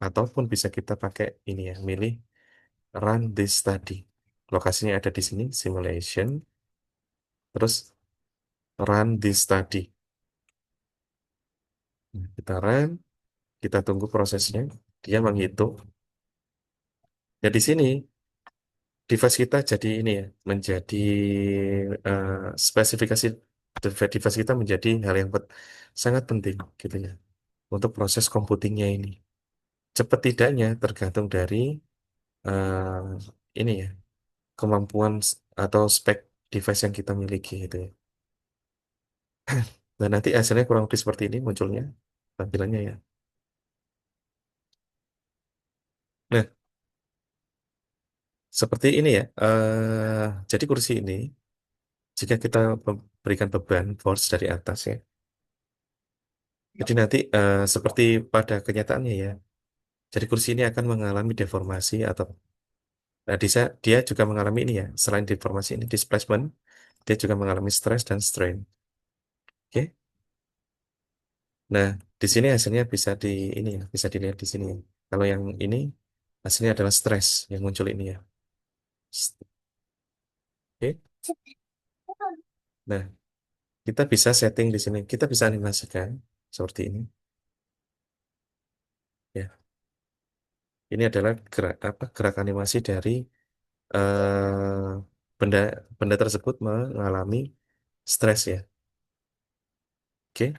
ataupun bisa kita pakai ini ya, milih run this study. Lokasinya ada di sini, simulation, terus run this study. Nah, kita run, kita tunggu prosesnya, dia menghitung. Ya di sini device kita jadi ini ya, menjadi eh, spesifikasi device kita menjadi hal yang sangat penting gitu ya untuk proses computingnya ini. Cepat tidaknya tergantung dari eh, ini ya kemampuan atau spek device yang kita miliki gitu ya. Dan nanti hasilnya kurang lebih seperti ini munculnya tampilannya ya. Nah, seperti ini ya. Jadi kursi ini jika kita berikan beban force dari atas ya. Jadi nanti seperti pada kenyataannya ya. Jadi kursi ini akan mengalami deformasi atau dia juga mengalami ini ya. Selain deformasi ini displacement, dia juga mengalami stress dan strain. Oke. Nah, di sini hasilnya bisa ini ya, bisa dilihat di sini ya. Kalau yang ini hasilnya adalah stress yang muncul ini ya. Oke. Nah, kita bisa setting di sini. Kita bisa animasikan seperti ini. Ya, ini adalah gerak animasi dari eh, benda benda tersebut mengalami stres ya. Oke.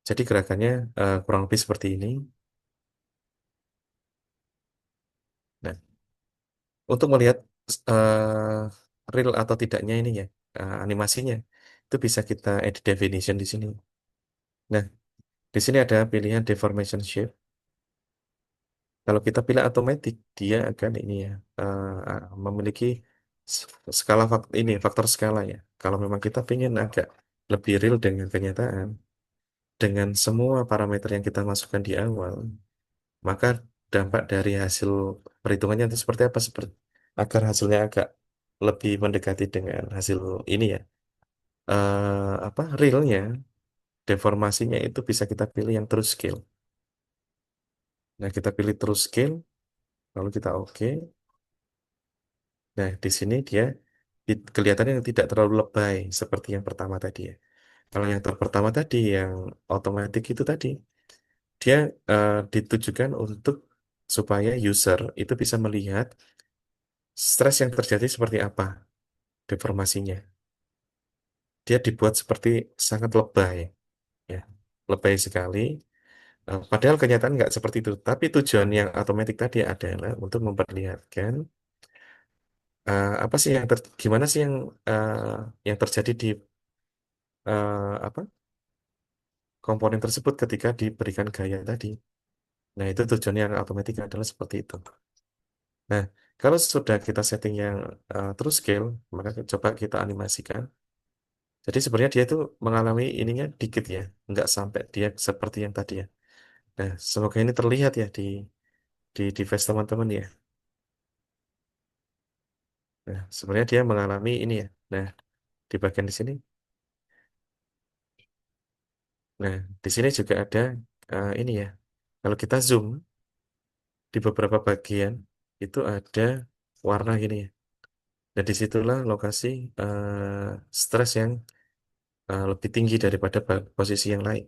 Jadi gerakannya kurang lebih seperti ini. Nah, untuk melihat eh, real atau tidaknya ini ya, animasinya, itu bisa kita edit definition di sini. Nah, di sini ada pilihan deformation shape. Kalau kita pilih automatic, dia akan ini ya, memiliki skala ini faktor skala ya. Kalau memang kita ingin agak lebih real dengan kenyataan, dengan semua parameter yang kita masukkan di awal, maka dampak dari hasil perhitungannya itu seperti apa agar hasilnya agak lebih mendekati dengan hasil ini ya apa realnya deformasinya itu bisa kita pilih yang true scale. Nah, kita pilih true scale lalu kita oke. Nah, di sini dia kelihatannya tidak terlalu lebay seperti yang pertama tadi ya. Kalau yang pertama tadi yang otomatis itu tadi dia ditujukan untuk supaya user itu bisa melihat stres yang terjadi seperti apa deformasinya. Dia dibuat seperti sangat lebay, ya, lebay sekali. Padahal kenyataan nggak seperti itu. Tapi tujuan yang otomatis tadi adalah untuk memperlihatkan apa sih gimana sih yang terjadi di apa komponen tersebut ketika diberikan gaya tadi. Nah, itu tujuan yang otomatis adalah seperti itu. Nah, kalau sudah kita setting yang true scale, maka coba kita animasikan. Jadi sebenarnya dia itu mengalami ininya dikit ya, nggak sampai dia seperti yang tadi ya. Nah, semoga ini terlihat ya di device teman-teman ya. Nah, sebenarnya dia mengalami ini ya. Nah, di bagian di sini. Nah, di sini juga ada ini ya. Kalau kita zoom di beberapa bagian itu ada warna gini ya. Dan disitulah lokasi stres yang lebih tinggi daripada posisi yang lain.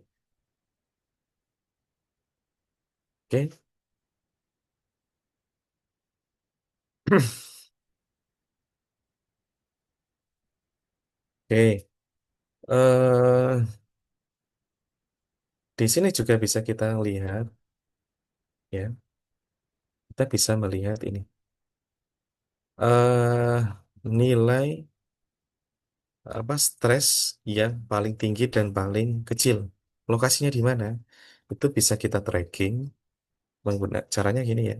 Oke. Oke. Eh, di sini juga bisa kita lihat, ya, kita bisa melihat ini. eh Nilai apa stres yang paling tinggi dan paling kecil. Lokasinya di mana? Itu bisa kita tracking menggunakan caranya gini ya.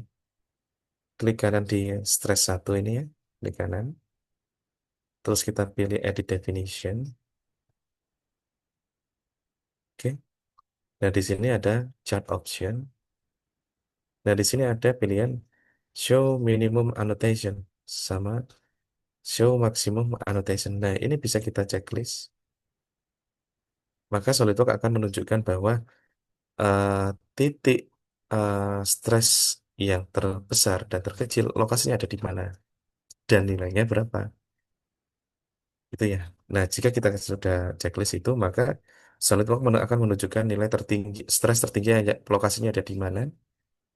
Klik kanan di stres satu ini ya, klik kanan. Terus kita pilih edit definition. Oke. Nah, di sini ada chart option. Nah, di sini ada pilihan show minimum annotation sama show maximum annotation. Nah, ini bisa kita checklist. Maka SolidWorks akan menunjukkan bahwa eh, titik eh, stres yang terbesar dan terkecil lokasinya ada di mana dan nilainya berapa. Itu ya. Nah, jika kita sudah checklist itu, maka SolidWorks akan menunjukkan nilai tertinggi, stres tertinggi lokasinya ada di mana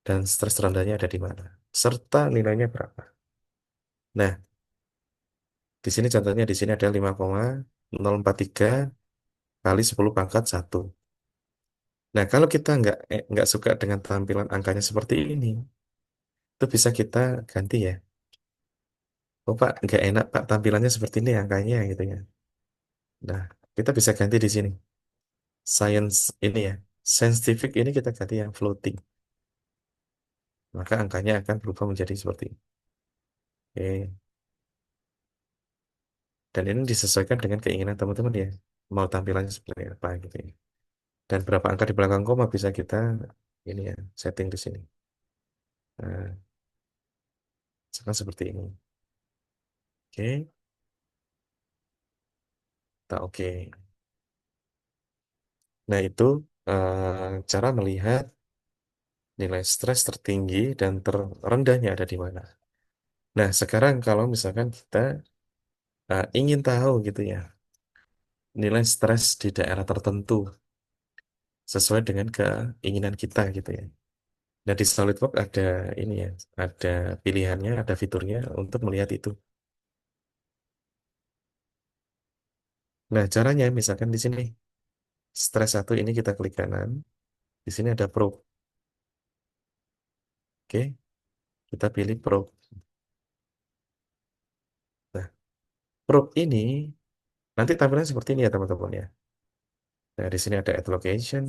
dan stres terendahnya ada di mana, serta nilainya berapa. Nah, di sini contohnya di sini ada 5,043 kali 10 pangkat 1. Nah, kalau kita nggak suka dengan tampilan angkanya seperti ini, itu bisa kita ganti ya. Oh Pak, nggak enak Pak tampilannya seperti ini angkanya gitu ya. Nah, kita bisa ganti di sini. Science ini ya, scientific ini kita ganti yang floating. Maka angkanya akan berubah menjadi seperti ini. Oke. Dan ini disesuaikan dengan keinginan teman-teman ya. Mau tampilannya seperti apa gitu ya. Dan berapa angka di belakang koma bisa kita ini ya, setting di sini. Nah, sekarang seperti ini. Oke, tak oke. Nah, itu cara melihat nilai stres tertinggi dan terendahnya ada di mana. Nah, sekarang kalau misalkan kita ingin tahu gitu ya, nilai stres di daerah tertentu sesuai dengan keinginan kita gitu ya. Nah, di SolidWorks ada ini ya, ada pilihannya, ada fiturnya untuk melihat itu. Nah, caranya misalkan di sini, stres satu ini kita klik kanan, di sini ada probe. Oke, kita pilih probe. Nah, probe ini nanti tampilannya seperti ini ya teman-teman ya. Nah, di sini ada add location,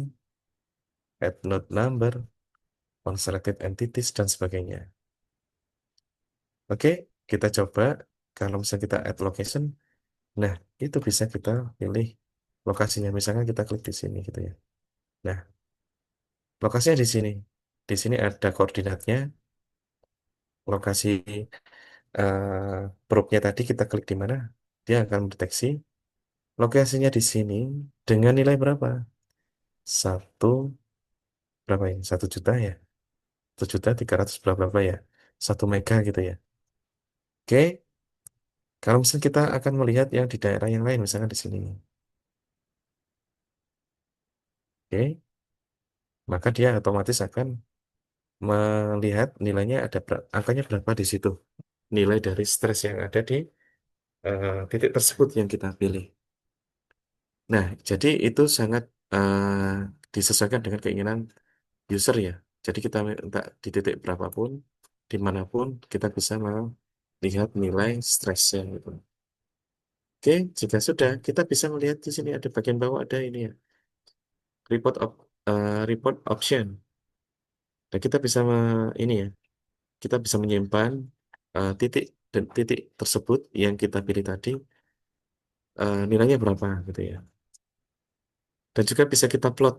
add node number, on selected entities, dan sebagainya. Oke, kita coba. Kalau misalnya kita add location, nah itu bisa kita pilih lokasinya. Misalkan kita klik di sini gitu ya. Nah, lokasinya di sini. Di sini ada koordinatnya, lokasi probe-nya tadi kita klik di mana, dia akan mendeteksi lokasinya di sini dengan nilai berapa? Satu berapa ini? 1 juta ya? 1.300 berapa berapa ya? 1 mega gitu ya. Oke, kalau misalnya kita akan melihat yang di daerah yang lain, misalnya di sini. Oke, maka dia otomatis akan melihat nilainya ada angkanya berapa di situ. Nilai dari stres yang ada di titik tersebut yang kita pilih. Nah, jadi itu sangat disesuaikan dengan keinginan user ya. Jadi kita minta di titik berapapun, dimanapun kita bisa melihat nilai stresnya gitu. Oke, jika sudah, kita bisa melihat di sini ada bagian bawah ada ini ya, report option. Dan kita bisa ini ya, kita bisa menyimpan titik dan titik tersebut yang kita pilih tadi nilainya berapa gitu ya. Dan juga bisa kita plot,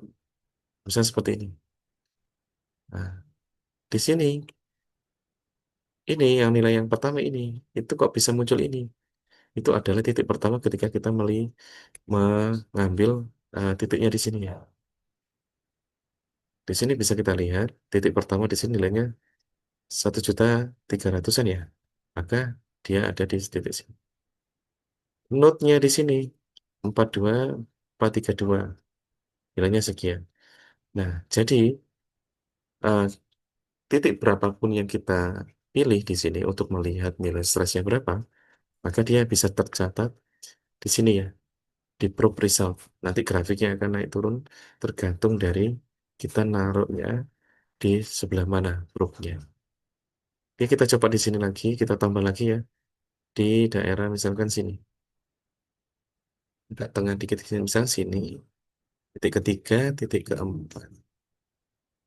misalnya seperti ini. Nah, di sini ini yang nilai yang pertama ini itu kok bisa muncul ini? Itu adalah titik pertama ketika kita mengambil titiknya di sini ya. Di sini bisa kita lihat titik pertama di sini nilainya 1.300.000 ya. Maka dia ada di titik sini. Node-nya di sini 42, 432, nilainya sekian. Nah, jadi eh, titik berapapun yang kita pilih di sini untuk melihat nilai stresnya berapa, maka dia bisa tercatat di sini ya, di probe result. Nanti grafiknya akan naik turun tergantung dari kita naruhnya di sebelah mana probe-nya. Oke, kita coba di sini lagi, kita tambah lagi ya, di daerah misalkan sini. Agak tengah dikit sini, misal sini, titik ketiga, titik keempat.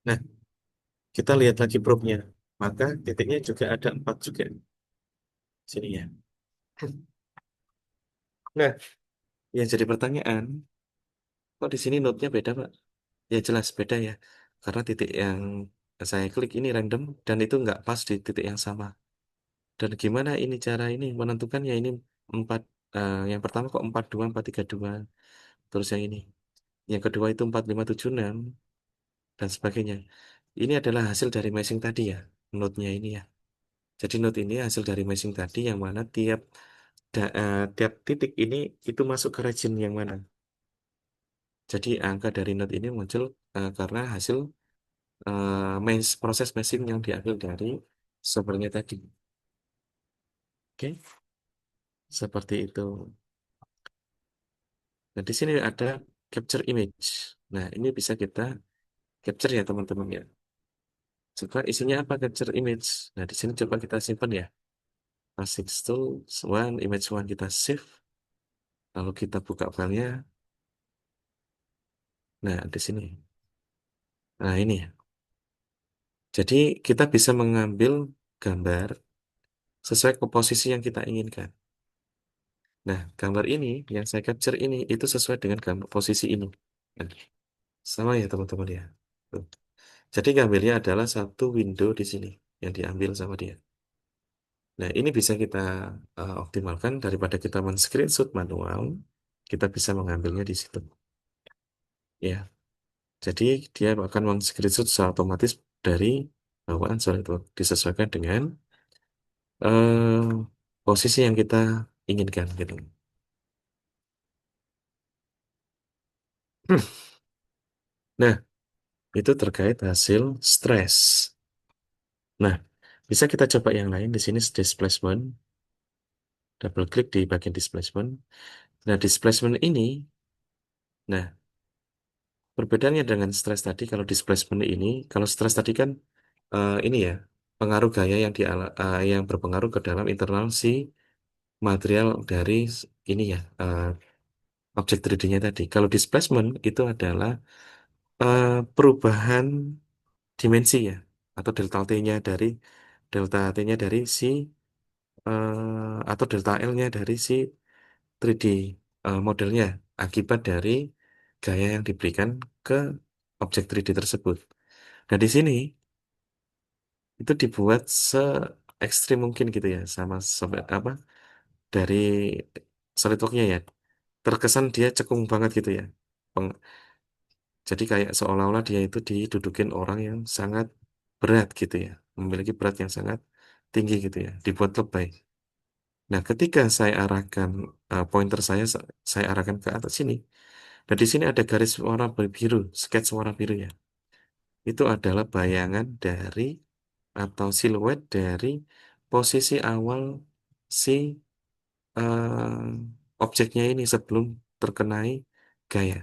Nah, kita lihat lagi probe-nya. Maka titiknya juga ada 4 juga. Sini ya. Nah, yang jadi pertanyaan, kok di sini node-nya beda, Pak? Ya jelas beda ya. Karena titik yang saya klik ini random dan itu nggak pas di titik yang sama. Dan gimana ini cara ini menentukannya ini 4 yang pertama kok 42 432 terus yang ini. Yang kedua itu 4576 dan sebagainya. Ini adalah hasil dari matching tadi ya, node-nya ini ya. Jadi node ini hasil dari matching tadi yang mana tiap titik ini itu masuk ke region yang mana. Jadi angka dari node ini muncul karena hasil proses matching yang diambil dari servernya tadi. Oke, seperti itu. Nah, di sini ada capture image. Nah, ini bisa kita capture ya teman-teman ya. Coba isinya apa capture image? Nah, di sini coba kita simpan ya. Asik tool one, image one kita save. Lalu kita buka filenya. Nah, di sini. Nah, ini ya. Jadi kita bisa mengambil gambar sesuai komposisi yang kita inginkan. Nah, gambar ini yang saya capture ini itu sesuai dengan gambar posisi ini. Nah, sama ya teman-teman ya. Tuh. Jadi gambarnya adalah satu window di sini yang diambil sama dia. Nah, ini bisa kita optimalkan daripada kita men-screenshot manual, kita bisa mengambilnya di situ. Ya, jadi dia akan men-screenshot secara otomatis dari bawaan soal itu disesuaikan dengan eh, posisi yang kita inginkan gitu. Nah, itu terkait hasil stres. Nah, bisa kita coba yang lain di sini displacement, double klik di bagian displacement. Nah, displacement ini, nah perbedaannya dengan stres tadi, kalau displacement ini, kalau stres tadi kan ini ya pengaruh gaya yang berpengaruh ke dalam internal si material dari ini ya objek 3D-nya tadi. Kalau displacement itu adalah perubahan dimensi ya atau delta T-nya dari si atau delta L-nya dari si 3D modelnya akibat dari gaya yang diberikan ke objek 3D tersebut. Nah, di sini itu dibuat se ekstrim mungkin gitu ya sama apa dari SolidWorks-nya ya. Terkesan dia cekung banget gitu ya. Peng- Jadi kayak seolah-olah dia itu didudukin orang yang sangat berat gitu ya, memiliki berat yang sangat tinggi gitu ya, dibuat lebay. Nah, ketika saya arahkan pointer saya arahkan ke atas sini. Dan di sini ada garis warna biru, sketch warna biru ya. Itu adalah bayangan dari atau siluet dari posisi awal si objeknya ini sebelum terkenai gaya.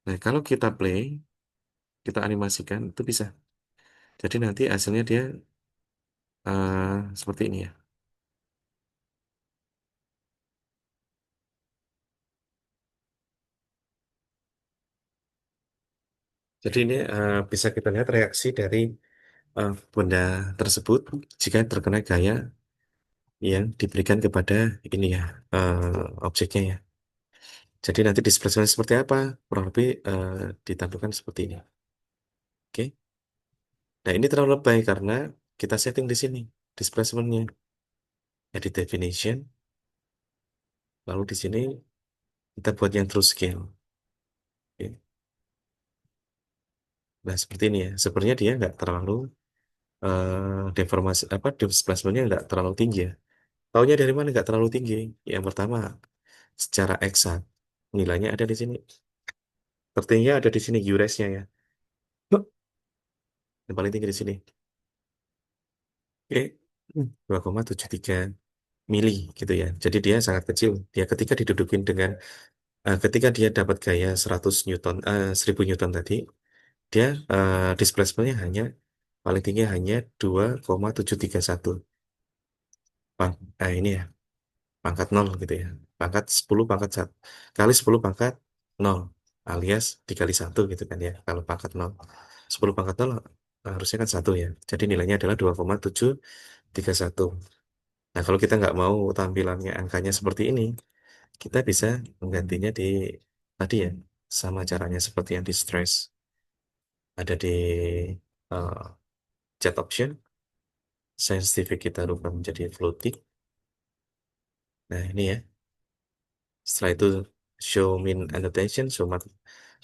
Nah, kalau kita play, kita animasikan, itu bisa. Jadi nanti hasilnya dia seperti ini ya. Jadi ini bisa kita lihat reaksi dari benda tersebut jika terkena gaya yang diberikan kepada ini ya objeknya ya. Jadi nanti displacement seperti apa? Kurang lebih ditampilkan seperti ini. Oke. Nah ini terlalu lebay karena kita setting di sini displacementnya. Edit definition. Lalu di sini kita buat yang true scale. Oke. Nah seperti ini ya. Sebenarnya dia nggak terlalu deformasi apa displacementnya nggak terlalu tinggi ya. Taunya dari mana nggak terlalu tinggi? Yang pertama, secara eksak nilainya ada di sini. Tertingginya ada di sini Q-rays-nya ya. Yang paling tinggi di sini. Oke, 2,73 mili gitu ya. Jadi dia sangat kecil. Dia ketika didudukin dengan ketika dia dapat gaya 100 Newton 1000 Newton tadi, dia displacementnya hanya paling tinggi hanya 2,731. Ini ya, pangkat nol gitu ya. Pangkat 10 pangkat 1 kali 10 pangkat nol alias dikali satu gitu kan ya. Kalau pangkat nol 10 pangkat nol harusnya kan satu ya. Jadi nilainya adalah 2,731. Nah, kalau kita nggak mau tampilannya angkanya seperti ini, kita bisa menggantinya di tadi ya, sama caranya seperti yang di stress. Ada di uh, chat option, scientific kita rubah menjadi floating. Nah, ini ya. Setelah itu show min annotation,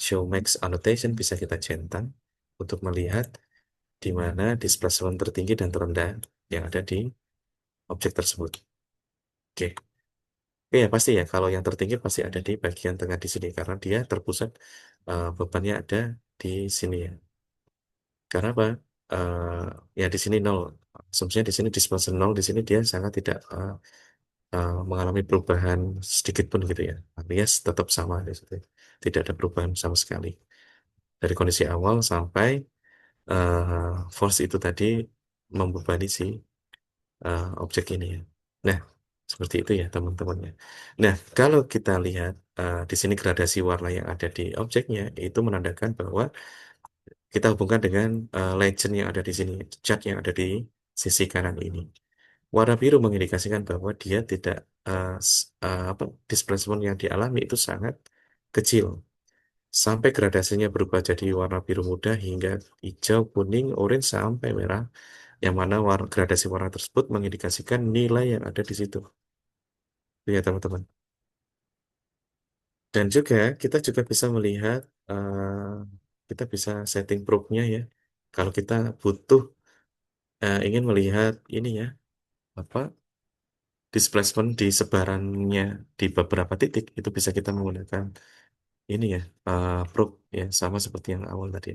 show max annotation bisa kita centang untuk melihat di mana displacement tertinggi dan terendah yang ada di objek tersebut. Oke. Oke ya pasti ya kalau yang tertinggi pasti ada di bagian tengah di sini karena dia terpusat bebannya ada di sini ya. Karena apa? Ya di sini nol. Asumsinya di sini displacement nol, di sini dia sangat tidak mengalami perubahan sedikit pun gitu ya. Alias tetap sama di situ. Tidak ada perubahan sama sekali. Dari kondisi awal sampai force itu tadi membebani si objek ini ya. Nah, seperti itu ya teman-teman ya. Nah, kalau kita lihat di sini gradasi warna yang ada di objeknya itu menandakan bahwa kita hubungkan dengan legend yang ada di sini, cat yang ada di sisi kanan ini. Warna biru mengindikasikan bahwa dia tidak apa displacement yang dialami itu sangat kecil. Sampai gradasinya berubah jadi warna biru muda hingga hijau, kuning, orange sampai merah. Yang mana gradasi warna tersebut mengindikasikan nilai yang ada di situ. Itu ya teman-teman. Dan juga kita juga bisa melihat kita bisa setting probe-nya ya. Kalau kita butuh ingin melihat ini ya apa displacement di sebarannya di beberapa titik itu bisa kita menggunakan ini ya probe ya sama seperti yang awal tadi.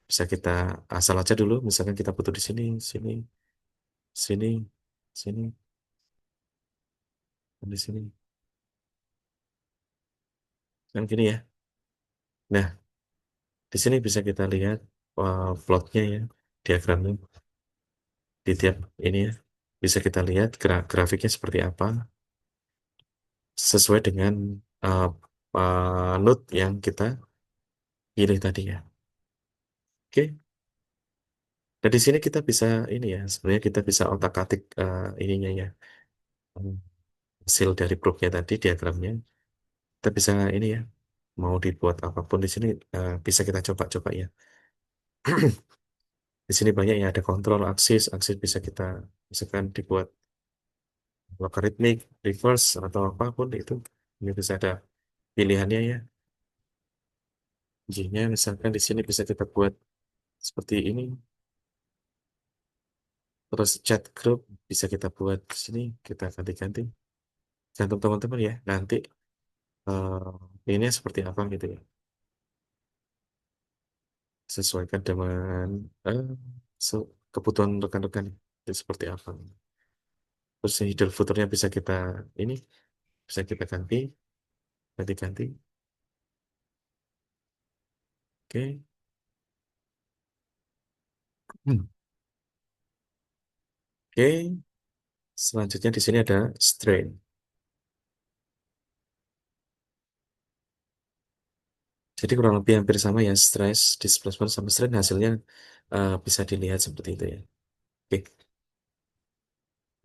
Bisa kita asal aja dulu, misalkan kita butuh di sini, sini, sini, sini, dan di sini. Kan gini ya. Nah, di sini bisa kita lihat plotnya ya, diagramnya di tiap ini ya. Bisa kita lihat grafiknya seperti apa sesuai dengan uh, node yang kita pilih tadi ya. Oke. Dan di sini kita bisa ini ya, sebenarnya kita bisa otak-atik ininya ya, hmm, hasil dari probe-nya tadi diagramnya. Kita bisa ini ya, mau dibuat apapun di sini bisa kita coba-coba ya. Di sini banyak yang ada kontrol aksis, aksis bisa kita misalkan dibuat logaritmik, reverse atau apapun itu. Ini bisa ada pilihannya ya. J-nya misalkan di sini bisa kita buat seperti ini. Terus chat group bisa kita buat di sini, kita ganti-ganti. Gantung teman-teman ya. Nanti ini seperti apa gitu ya. Sesuaikan dengan eh, kebutuhan rekan-rekan itu seperti apa. Terus idle footernya bisa kita ini bisa kita ganti, ganti-ganti. Oke. Hmm. Oke. Selanjutnya di sini ada strain. Jadi kurang lebih hampir sama ya, stress, displacement sama strain hasilnya bisa dilihat seperti itu ya. Oke.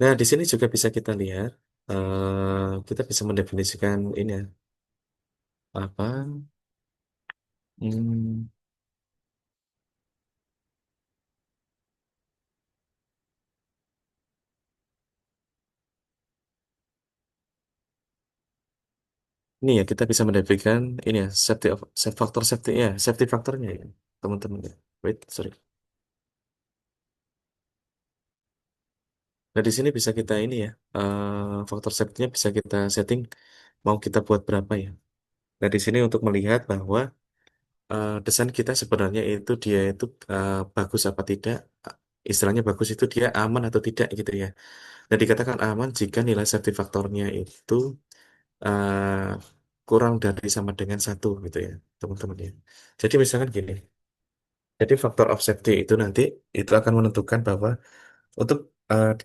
Nah, di sini juga bisa kita lihat, kita bisa mendefinisikan ini ya, apa? Hmm, ini ya kita bisa mendefinisikan ini ya, faktor safety ya, safety faktornya ya, teman-teman ya. Wait, sorry. Nah, di sini bisa kita ini ya, faktor safety-nya bisa kita setting mau kita buat berapa ya. Nah, di sini untuk melihat bahwa desain kita sebenarnya itu dia itu bagus apa tidak, istilahnya bagus itu dia aman atau tidak gitu ya. Nah, dikatakan aman jika nilai safety faktornya itu eh, kurang dari sama dengan satu gitu ya, teman-teman ya. Jadi misalkan gini, jadi faktor of safety itu nanti itu akan menentukan bahwa untuk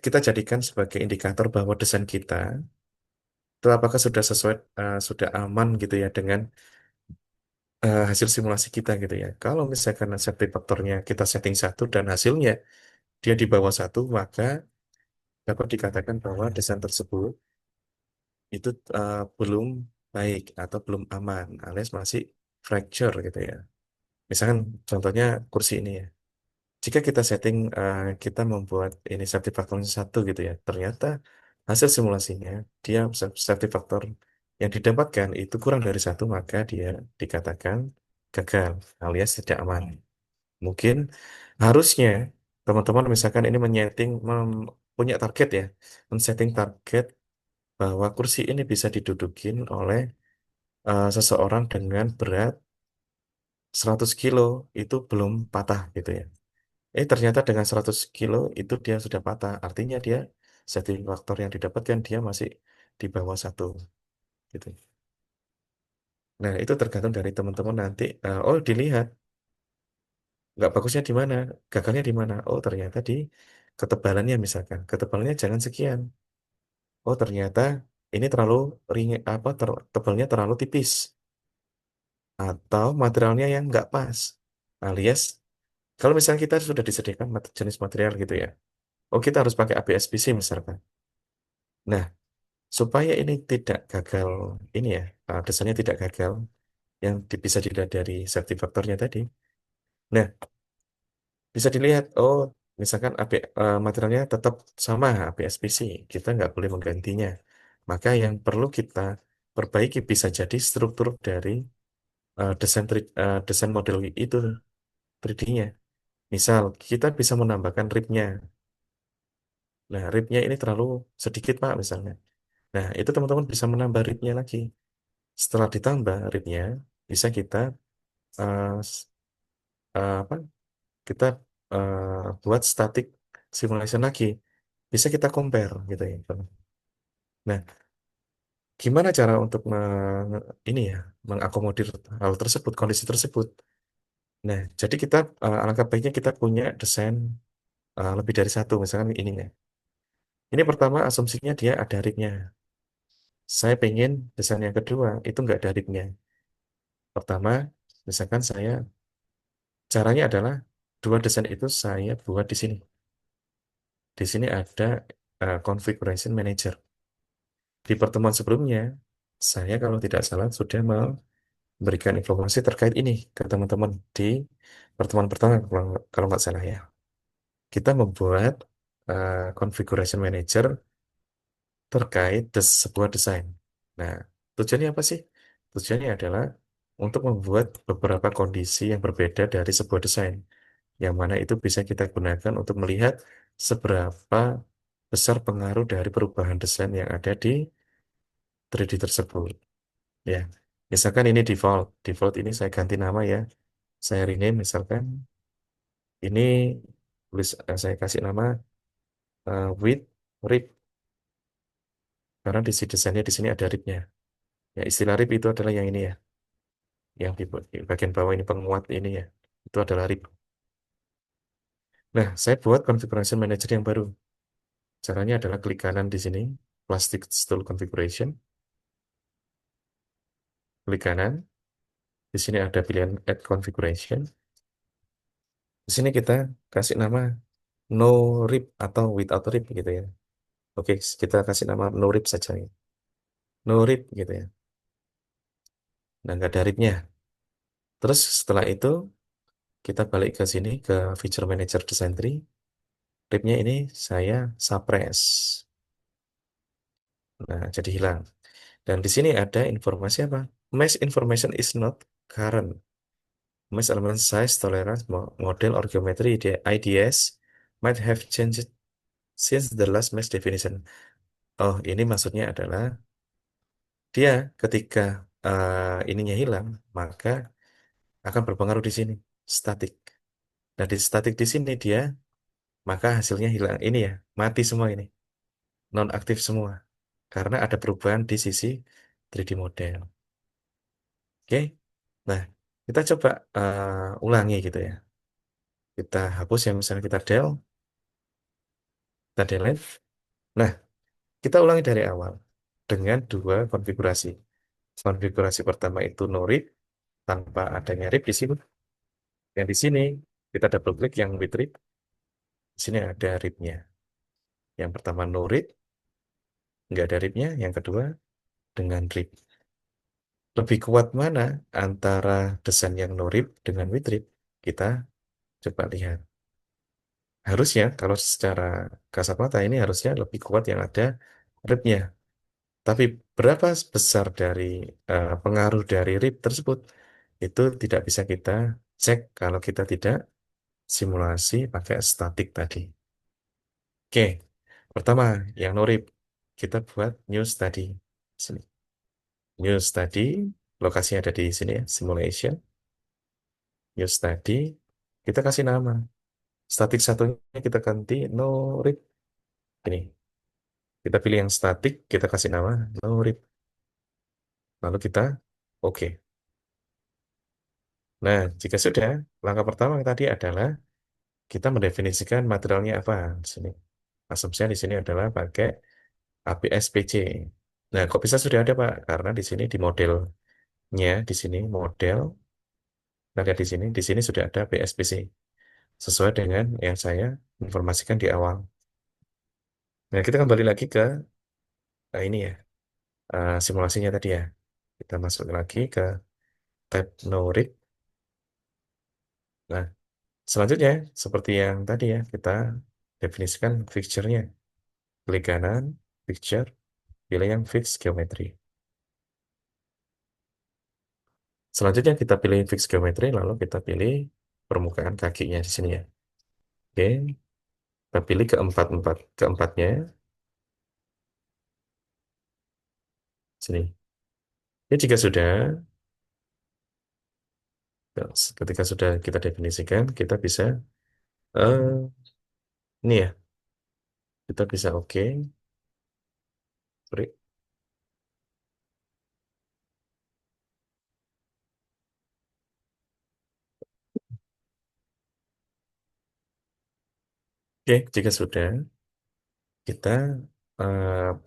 kita jadikan sebagai indikator bahwa desain kita itu apakah sudah sesuai, sudah aman gitu ya dengan hasil simulasi kita gitu ya. Kalau misalkan safety faktornya kita setting satu dan hasilnya dia di bawah satu, maka dapat dikatakan bahwa desain tersebut itu belum baik atau belum aman alias masih fracture gitu ya. Misalkan contohnya kursi ini ya. Jika kita setting kita membuat ini safety faktornya satu gitu ya, ternyata hasil simulasinya dia safety faktor yang didapatkan itu kurang dari satu, maka dia dikatakan gagal alias tidak aman. Mungkin harusnya teman-teman misalkan ini punya target ya, men-setting target bahwa kursi ini bisa didudukin oleh seseorang dengan berat 100 kilo itu belum patah gitu ya. Ternyata dengan 100 kilo itu dia sudah patah. Artinya dia safety faktor yang didapatkan dia masih di bawah satu gitu. Nah, itu tergantung dari teman-teman nanti. Oh, dilihat nggak bagusnya di mana, gagalnya di mana. Oh, ternyata di ketebalannya misalkan. Ketebalannya jangan sekian. Oh, ternyata ini terlalu ringan apa tebalnya terlalu tipis atau materialnya yang nggak pas. Alias kalau misalnya kita sudah disediakan jenis material gitu ya. Oh, kita harus pakai ABS-PC misalkan. Nah, supaya ini tidak gagal, ini ya, desainnya tidak gagal, yang bisa dilihat dari safety faktornya tadi. Nah, bisa dilihat, oh, misalkan materialnya tetap sama ABS-PC, kita nggak boleh menggantinya. Maka yang perlu kita perbaiki bisa jadi struktur dari desain model itu 3D-nya. Misal, kita bisa menambahkan ribnya. Nah, ribnya ini terlalu sedikit, Pak, misalnya. Nah, itu teman-teman bisa menambah ribnya lagi. Setelah ditambah ribnya, bisa kita eh, s- apa? Kita buat static simulation lagi. Bisa kita compare gitu ya. Nah, gimana cara untuk ini ya mengakomodir hal tersebut, kondisi tersebut? Nah, jadi kita alangkah baiknya kita punya desain lebih dari satu, misalkan ini ya. Ini pertama asumsinya dia ada ribnya. Saya pengen desain yang kedua itu nggak ada ribnya. Pertama, misalkan saya caranya adalah dua desain itu saya buat di sini. Di sini ada configuration manager. Di pertemuan sebelumnya, saya kalau tidak salah sudah memberikan informasi terkait ini ke teman-teman di pertemuan pertama kalau nggak salah ya. Kita membuat configuration manager terkait sebuah desain. Nah, tujuannya apa sih? Tujuannya adalah untuk membuat beberapa kondisi yang berbeda dari sebuah desain, yang mana itu bisa kita gunakan untuk melihat seberapa besar pengaruh dari perubahan desain yang ada di 3D tersebut. Ya, misalkan ini default ini saya ganti nama ya, saya rename misalkan ini saya kasih nama width rib karena di desainnya di sini ada ribnya. Ya, istilah rib itu adalah yang ini ya, yang di bagian bawah ini penguat ini ya, itu adalah rib. Nah, saya buat configuration manager yang baru. Caranya adalah klik kanan di sini, plastic stool configuration, klik kanan. Di sini ada pilihan add configuration. Di sini kita kasih nama no rip atau without rip gitu ya. Oke, kita kasih nama no rip saja ya. No rip gitu ya. Nah, nggak ada ripnya. Terus setelah itu kita balik ke sini ke feature manager design tree. Ripnya ini saya suppress. Nah, jadi hilang. Dan di sini ada informasi apa? Mesh information is not current. Mesh element size tolerance model or geometry IDS might have changed since the last mesh definition. Oh, ini maksudnya adalah dia ketika ininya hilang, maka akan berpengaruh di sini, statik. Nah, di statik di sini dia, maka hasilnya hilang. Ini ya, mati semua ini, non-aktif semua. Karena ada perubahan di sisi 3D model. Oke, nah kita coba ulangi gitu ya. Kita hapus yang misalnya kita delete. Nah, kita ulangi dari awal dengan dua konfigurasi. Konfigurasi pertama itu no rip tanpa adanya rip di sini. Yang di sini kita double klik yang with rip. Di sini ada ripnya. Yang pertama no rip, nggak ada ripnya. Yang kedua dengan rip. Lebih kuat mana antara desain yang no rip dengan with rip? Kita coba lihat. Harusnya kalau secara kasat mata ini harusnya lebih kuat yang ada ripnya. Tapi berapa besar dari pengaruh dari RIP tersebut itu tidak bisa kita cek kalau kita tidak simulasi pakai statik tadi. Oke, pertama yang no RIP kita buat new study. Sini. New study, lokasinya ada di sini ya, simulation. New study, kita kasih nama. Statik satunya kita ganti no RIP. Ini, kita pilih yang statik, kita kasih nama no RIP. Lalu kita oke. Nah, jika sudah, langkah pertama tadi adalah kita mendefinisikan materialnya apa di sini. Asumsinya di sini adalah pakai APS-PC. Nah, kok bisa sudah ada, Pak? Karena di sini di modelnya, di sini model, nah lihat di sini sudah ada APS-PC. Sesuai dengan yang saya informasikan di awal. Nah, kita kembali lagi ke ini ya, simulasinya tadi ya. Kita masuk lagi ke tab NoRig. Nah, selanjutnya, seperti yang tadi ya, kita definisikan fixture-nya. Klik kanan, picture, pilih yang fix geometry. Selanjutnya kita pilih fix geometry, lalu kita pilih permukaan kakinya di sini ya. Oke, kita pilih keempatnya, sini. Ini jika sudah, ketika sudah kita definisikan, kita bisa, eh ini ya, kita bisa oke, break. Oke, jika sudah, kita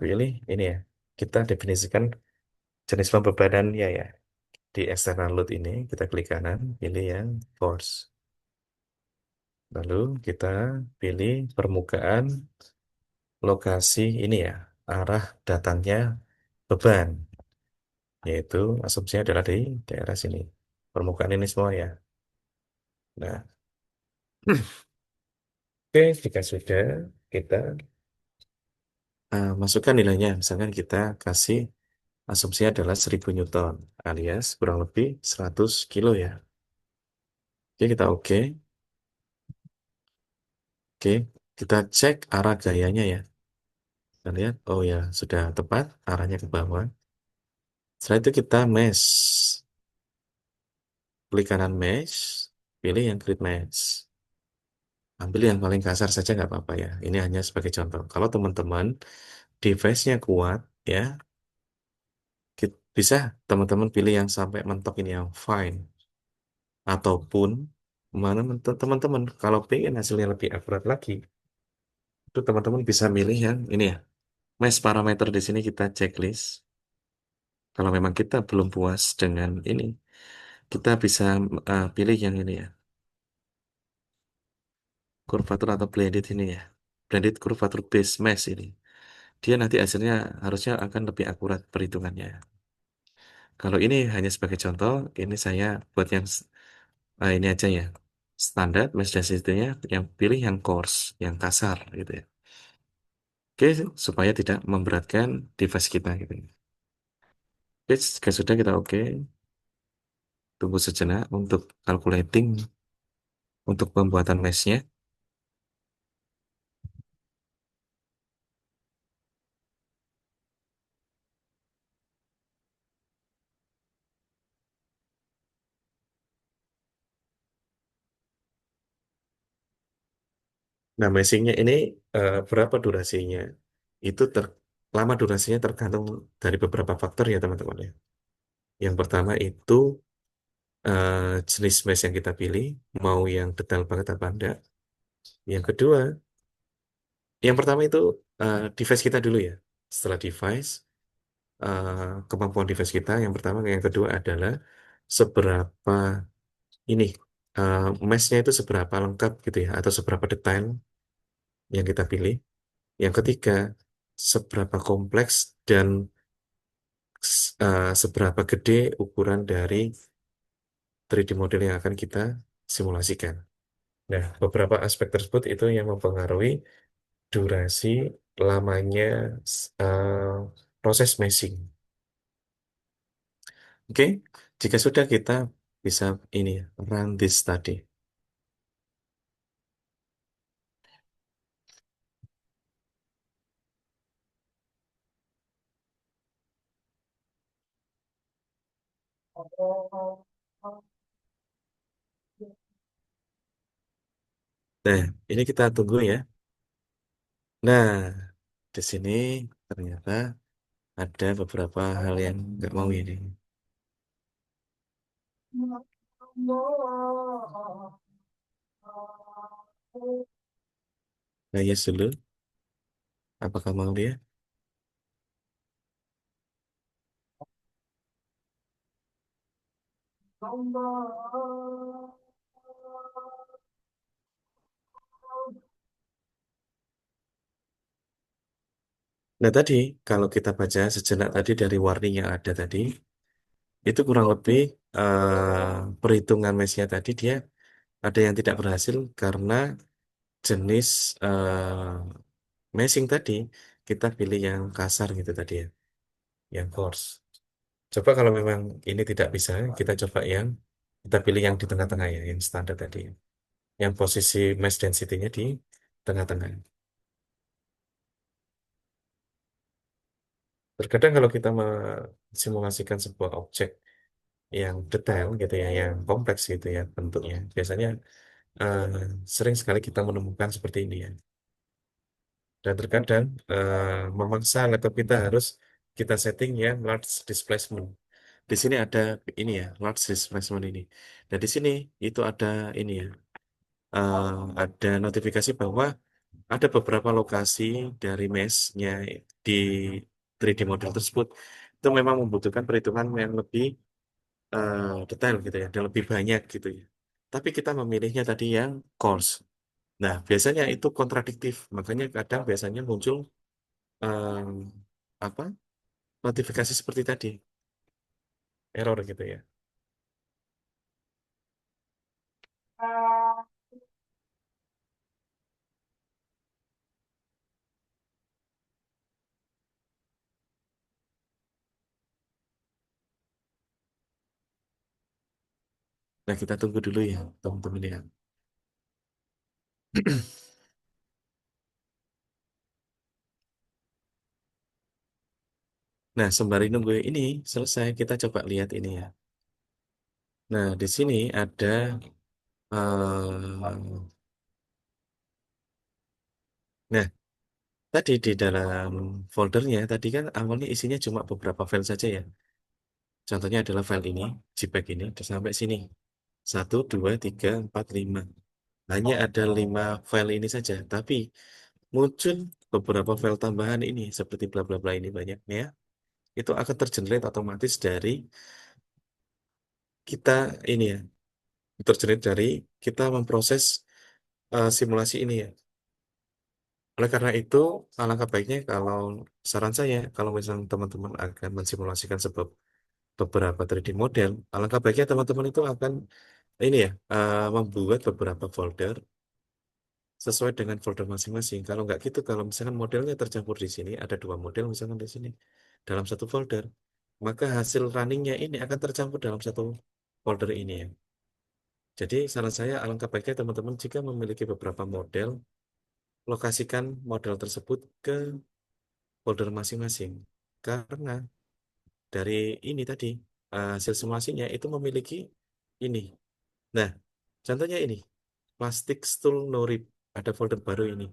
pilih ini ya, kita definisikan jenis pembebanan ya. Di external load ini, kita klik kanan, pilih yang force. Lalu kita pilih permukaan lokasi ini ya, arah datangnya beban, yaitu asumsinya adalah di daerah sini. Permukaan ini semua ya. Nah, oke, jika sudah, kita masukkan nilainya. Misalkan kita kasih asumsinya adalah 1000 Newton, alias kurang lebih 100 kilo ya. Oke, kita oke. Oke, kita cek arah gayanya ya. Kita lihat, oh ya, sudah tepat arahnya ke bawah. Setelah itu kita mesh. Klik kanan mesh, pilih yang grid mesh. Ambil yang paling kasar saja nggak apa-apa ya. Ini hanya sebagai contoh. Kalau teman-teman device-nya kuat, ya bisa teman-teman pilih yang sampai mentok ini yang fine. Ataupun mana teman-teman kalau pengen hasilnya lebih akurat lagi, itu teman-teman bisa milih yang ini ya. Mesh parameter di sini kita checklist. Kalau memang kita belum puas dengan ini, kita bisa pilih yang ini ya. Kurvatur atau blended ini ya. Blended kurvatur base mesh ini. Dia nanti hasilnya harusnya akan lebih akurat perhitungannya. Kalau ini hanya sebagai contoh, ini saya buat yang ini aja ya. Standar mesh density-nya yang pilih yang coarse, yang kasar gitu ya. Oke, supaya tidak memberatkan device kita gitu. Oke, jika sudah kita oke, tunggu sejenak untuk calculating untuk pembuatan mesh-nya. Nah, meshingnya ini berapa durasinya? Itu lama durasinya tergantung dari beberapa faktor ya teman-teman ya. Yang pertama itu jenis mesh yang kita pilih, mau yang detail banget apa enggak. Yang kedua, yang pertama itu device kita dulu ya. Setelah device, eh, kemampuan device kita. Yang pertama, yang kedua adalah seberapa ini mesh-nya itu seberapa lengkap gitu ya, atau seberapa detail yang kita pilih. Yang ketiga, seberapa kompleks dan seberapa gede ukuran dari 3D model yang akan kita simulasikan. Nah, beberapa aspek tersebut itu yang mempengaruhi durasi lamanya eh, proses meshing. Oke, jika sudah kita bisa ini run this study. Nah, ini kita tunggu ya. Nah, di sini ternyata ada beberapa hal yang nggak mau ini. Nah, yes dulu. Apakah mau dia? Nah, tadi kalau kita baca sejenak tadi dari warning yang ada tadi, itu kurang lebih perhitungan mesh-nya tadi dia ada yang tidak berhasil karena jenis meshing tadi kita pilih yang kasar gitu tadi ya, yang coarse. Coba kalau memang ini tidak bisa, kita coba yang kita pilih yang di tengah-tengah ya, yang standar tadi, yang posisi mesh density-nya di tengah-tengah. Terkadang kalau kita mensimulasikan sebuah objek yang detail gitu ya, yang kompleks gitu ya bentuknya, biasanya eh, sering sekali kita menemukan seperti ini ya. Dan terkadang memaksa laptop kita harus kita setting yang large displacement. Di sini ada ini ya, large displacement ini. Dan di sini itu ada ini ya, eh, ada notifikasi bahwa ada beberapa lokasi dari mesh-nya di 3D model tersebut itu memang membutuhkan perhitungan yang lebih detail gitu ya, dan lebih banyak gitu ya. Tapi kita memilihnya tadi yang coarse. Nah, biasanya itu kontradiktif. Makanya kadang biasanya muncul em, apa notifikasi seperti tadi, error gitu ya. Nah, kita tunggu dulu ya, teman-teman ya. Nah, sembari nunggu ini selesai, kita coba lihat ini ya. Nah, di sini ada nah, tadi di dalam foldernya tadi kan awalnya isinya cuma beberapa file saja ya. Contohnya adalah file ini, JPEG ini, sampai sini. Satu, dua, tiga, empat, lima. Hanya ada 5 file ini saja. Tapi muncul beberapa file tambahan ini, seperti bla bla bla ini banyaknya. Itu akan tergenerate otomatis dari kita ini ya. Tergenerate dari kita memproses simulasi ini ya. Oleh karena itu, alangkah baiknya kalau saran saya, kalau misalnya teman-teman akan mensimulasikan beberapa 3D model, alangkah baiknya teman-teman itu akan ini ya, membuat beberapa folder sesuai dengan folder masing-masing. Kalau nggak gitu, kalau misalkan modelnya tercampur di sini, ada 2 model misalkan di sini, dalam satu folder, maka hasil runningnya ini akan tercampur dalam satu folder ini ya. Jadi saran saya alangkah baiknya teman-teman jika memiliki beberapa model, lokasikan model tersebut ke folder masing-masing. Karena dari ini tadi, hasil simulasinya itu memiliki ini. Nah, contohnya ini, plastic stool no rib. ada folder baru ini.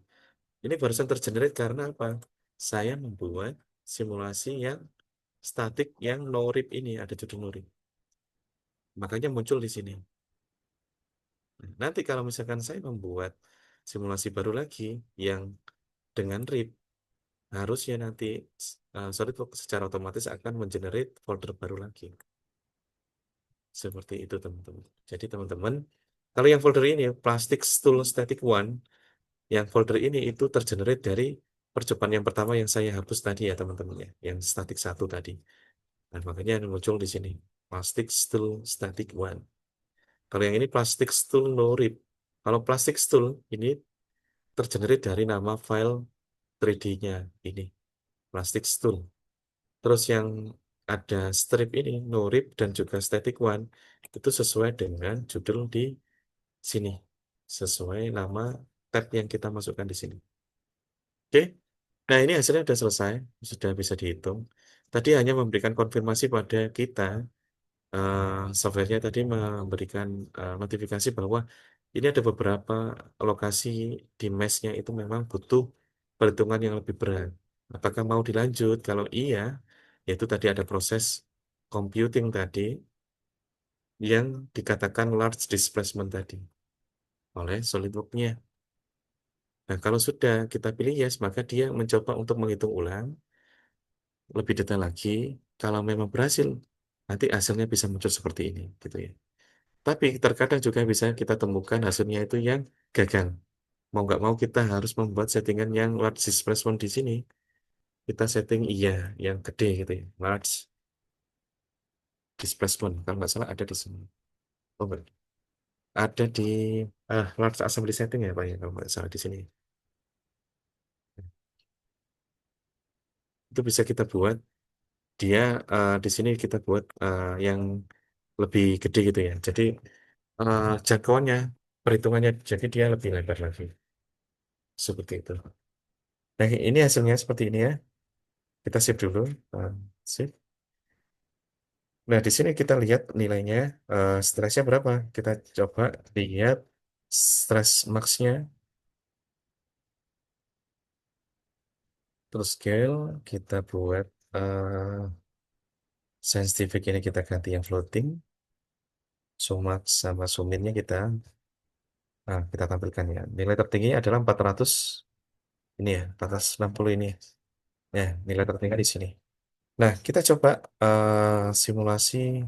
Ini barusan tergenerate karena apa? Saya membuat simulasi yang statik yang no rip ini, ada judul no rip. Makanya muncul di sini. Nanti kalau misalkan saya membuat simulasi baru lagi yang dengan rip, harusnya nanti SolidWorks secara otomatis akan mengenerate folder baru lagi. Seperti itu teman-teman. Jadi teman-teman, kalau yang folder ini Plastic Tool Static One, yang folder ini itu tergenerate dari percobaan yang pertama yang saya hapus tadi ya teman-teman ya, yang static 1 tadi. Nah, makanya muncul di sini Plastic Tool Static One. Kalau yang ini Plastic Tool No Rip. Kalau Plastic Tool ini tergenerate dari nama file 3D-nya ini, Plastic Tool. Terus yang ada strip ini, no rip dan juga static one, itu sesuai dengan judul di sini. Sesuai nama tab yang kita masukkan di sini. Oke. Nah, ini hasilnya sudah selesai, sudah bisa dihitung. Tadi hanya memberikan konfirmasi pada kita, eh, softwarenya tadi memberikan notifikasi bahwa ini ada beberapa lokasi di mesh-nya itu memang butuh perhitungan yang lebih berat. Apakah mau dilanjut? Kalau iya, yaitu tadi ada proses computing tadi yang dikatakan large displacement tadi oleh SolidWorks-nya. Nah, kalau sudah kita pilih yes, maka dia mencoba untuk menghitung ulang lebih detail lagi. Kalau memang berhasil, nanti hasilnya bisa muncul seperti ini, gitu ya. Tapi terkadang juga bisa kita temukan hasilnya itu yang gagal. Mau nggak mau kita harus membuat settingan yang large displacement di sini. Kita setting iya, yang gede gitu ya, large displacement. Kalau nggak salah ada di sini. Oh, nggak. Ada di large assembly setting ya Pak ya, kalau nggak salah di sini. Itu bisa kita buat, dia di sini kita buat yang lebih gede gitu ya. Jadi jangkauannya, perhitungannya, jadi dia lebih lebar lagi. Seperti itu. Nah, ini hasilnya seperti ini ya. Kita save dulu. Uh, Save. Nah, di sini kita lihat nilainya, stresnya berapa. Kita coba lihat stress max-nya. Terus scale, kita buat scientific ini kita ganti yang floating. Sumax sama suminnya kita tampilkan ya. Nilai tertinggi adalah 400 ini ya, 460 ini. Ya, nilai tertinggi di sini. Nah, kita coba simulasi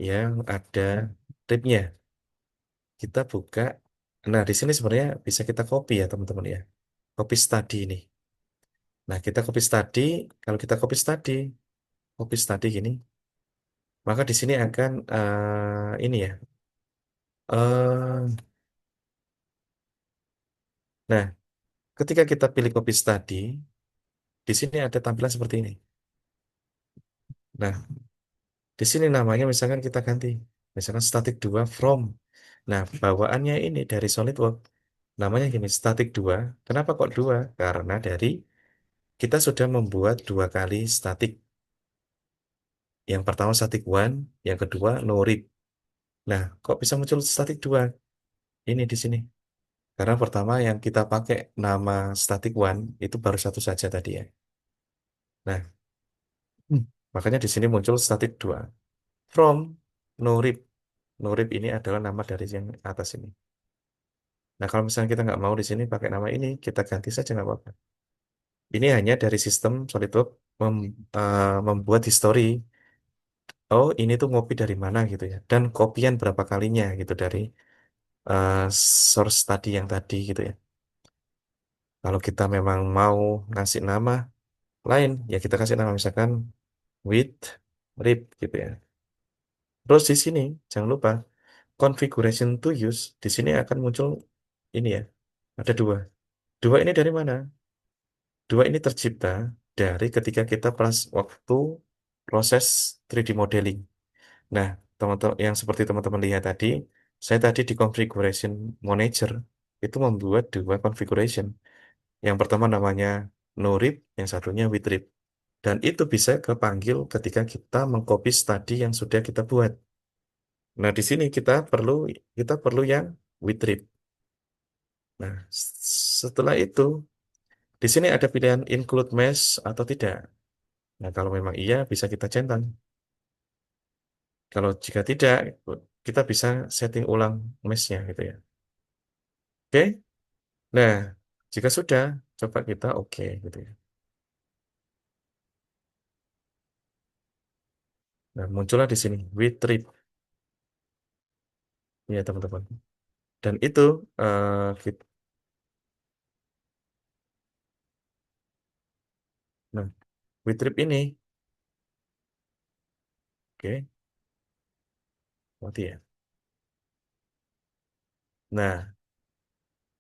yang ada tripnya. Kita buka. Nah, di sini sebenarnya bisa kita copy ya, teman-teman ya. Copy study ini. Nah, kita copy study gini, maka di sini akan ini ya. eh nah, ketika kita pilih copy study, di sini ada tampilan seperti ini. Nah, di sini namanya misalkan kita ganti, misalkan static 2 from. Nah, bawaannya ini dari SolidWorks, namanya gini, static 2. Kenapa kok 2? Karena dari kita sudah membuat 2 kali static. Yang pertama static one, yang kedua no rip. Nah, kok bisa muncul static 2? Ini di sini. Karena pertama yang kita pakai nama static one itu baru satu saja tadi ya. Nah, makanya di sini muncul static 2. From no rip. No rip ini adalah nama dari yang atas ini. Nah, kalau misalnya kita nggak mau di sini pakai nama ini, kita ganti saja nggak apa-apa. Ini hanya dari sistem SolidWorks membuat history. Oh, ini tuh ngopi dari mana gitu ya. Dan kopian berapa kalinya gitu dari eh, source tadi yang tadi gitu ya. Kalau kita memang mau ngasih nama lain, ya kita kasih nama misalkan with rip gitu ya. Terus di sini jangan lupa configuration to use. Di sini akan muncul ini ya. Ada dua. Dua ini dari mana? Dua ini tercipta dari ketika kita pas waktu proses 3D modeling. Nah, teman-teman yang seperti teman-teman lihat tadi, saya tadi di configuration manager itu membuat 2 configuration. Yang pertama namanya no rip, yang satunya with rip. Dan itu bisa kepanggil ketika kita mengcopy tadi yang sudah kita buat. Nah, di sini kita perlu yang with rip. Nah, setelah itu di sini ada pilihan include mesh atau tidak. Nah, kalau memang iya bisa kita centang. Kalau jika tidak, kita bisa setting ulang mesh-nya gitu ya. Oke? Nah, jika sudah, coba kita oke gitu ya. Nah, muncullah di sini with trip ya teman-teman. Dan itu kita, nah, with trip ini, oke, mati ya. Nah,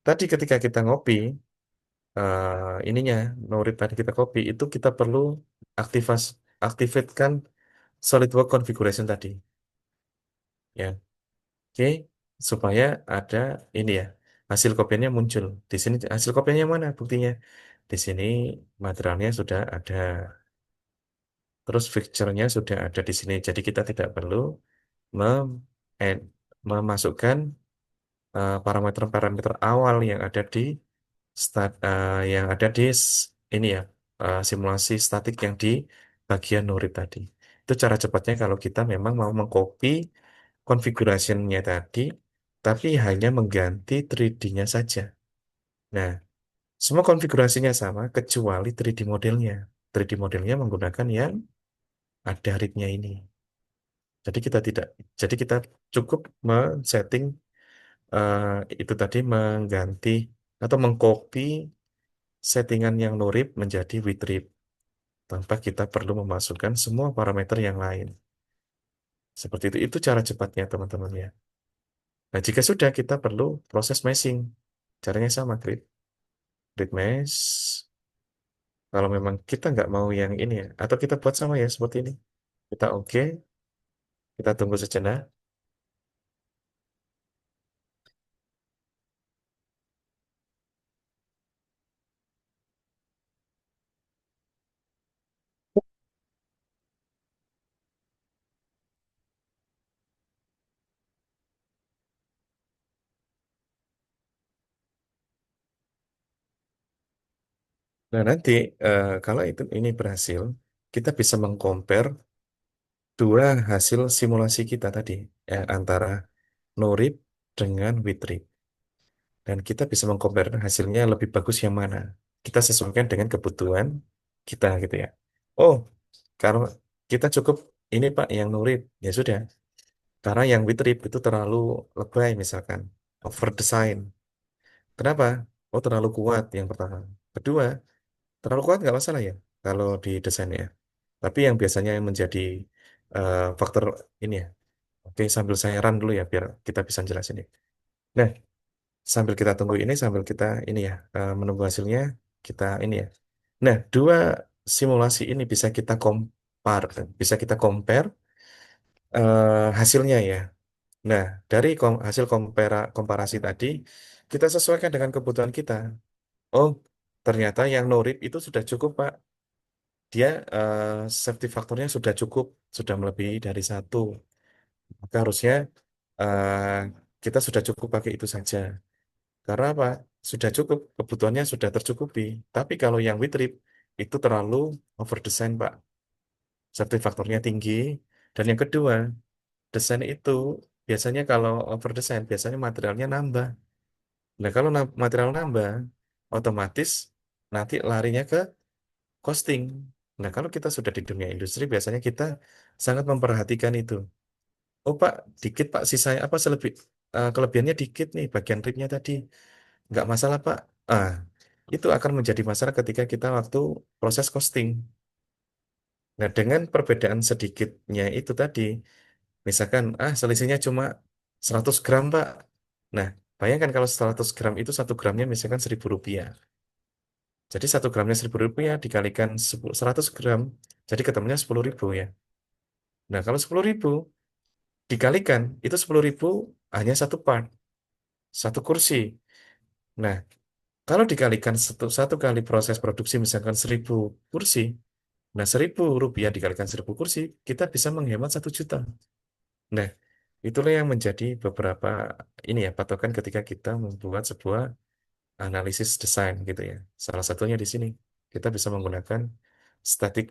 tadi ketika kita ngopi, ininya, norit tadi kita copy, itu kita perlu aktivas, aktifkan SolidWorks configuration tadi, ya, oke, supaya ada ini ya, hasil kopiannya muncul. Di sini hasil kopiannya mana buktinya? Di sini materialnya sudah ada, terus fixture-nya sudah ada di sini. Jadi kita tidak perlu mem- add- memasukkan parameter-parameter awal yang ada di yang ada di ini ya, simulasi statik yang di bagian Nurit tadi. Itu cara cepatnya kalau kita memang mau mengcopy configuration-nya tadi, tapi hanya mengganti 3D-nya saja. Nah, semua konfigurasinya sama kecuali 3D modelnya. 3D modelnya menggunakan yang ada ritnya ini. Jadi kita tidak, jadi kita cukup men-setting eh, itu tadi mengganti atau mengcopy settingan yang no-rip menjadi with rip tanpa kita perlu memasukkan semua parameter yang lain. Seperti itu cara cepatnya teman-teman ya. Nah, jika sudah kita perlu proses meshing. Caranya sama, grid mesh. Kalau memang kita nggak mau yang ini ya, atau kita buat sama ya seperti ini. Kita oke, kita tunggu sejenak. Nah, nanti kalau itu ini berhasil, kita bisa mengcompare dua hasil simulasi kita tadi, ya, antara no-rip dengan with rip. Dan kita bisa mengcompare hasilnya lebih bagus yang mana. Kita sesuaikan dengan kebutuhan kita gitu ya. Oh, kalau kita cukup ini Pak yang no-rip, ya sudah. Karena yang with rip itu terlalu lebay misalkan, over design. Kenapa? Oh, terlalu kuat yang pertama. Kedua, terlalu kuat nggak masalah ya kalau di desainnya. Tapi yang biasanya yang menjadi faktor ini ya. Oke, sambil saya run dulu ya biar kita bisa jelasin ya. Nah, sambil kita tunggu ini, sambil kita ini ya menunggu hasilnya, kita ini ya. Nah, dua simulasi ini bisa kita compare hasilnya ya. Nah, dari hasil komparasi tadi, kita sesuaikan dengan kebutuhan kita. Oh, ternyata yang no rip itu sudah cukup, Pak. Dia safety faktornya sudah cukup, sudah melebihi dari satu. Maka harusnya eh, kita sudah cukup pakai itu saja. Karena apa? Sudah cukup, kebutuhannya sudah tercukupi. Tapi kalau yang with trip, itu terlalu overdesign, Pak. Safety faktornya tinggi. Dan yang kedua, desain itu biasanya kalau overdesign, biasanya materialnya nambah. Nah, kalau material nambah, otomatis nanti larinya ke costing. Nah, kalau kita sudah di dunia industri, biasanya kita sangat memperhatikan itu. Oh, Pak, dikit, Pak, sisanya apa kelebihannya dikit nih, bagian ripnya tadi. Nggak masalah, Pak. Ah, itu akan menjadi masalah ketika kita waktu proses costing. Nah, dengan perbedaan sedikitnya itu tadi, misalkan, selisihnya cuma 100 gram, Pak. Nah, bayangkan kalau 100 gram itu 1 gramnya misalkan 1.000 rupiah. Jadi 1 gramnya 1.000 rupiah dikalikan 100 gram, jadi ketemunya 10.000 ya. Nah, kalau 10.000 dikalikan, itu 10.000 hanya satu part, satu kursi. Nah, kalau dikalikan satu kali proses produksi misalkan 1.000 kursi, nah 1.000 rupiah dikalikan 1.000 kursi, kita bisa menghemat 1 juta. Nah, itulah yang menjadi beberapa ini ya patokan ketika kita membuat sebuah analisis desain gitu ya. Salah satunya di sini kita bisa menggunakan static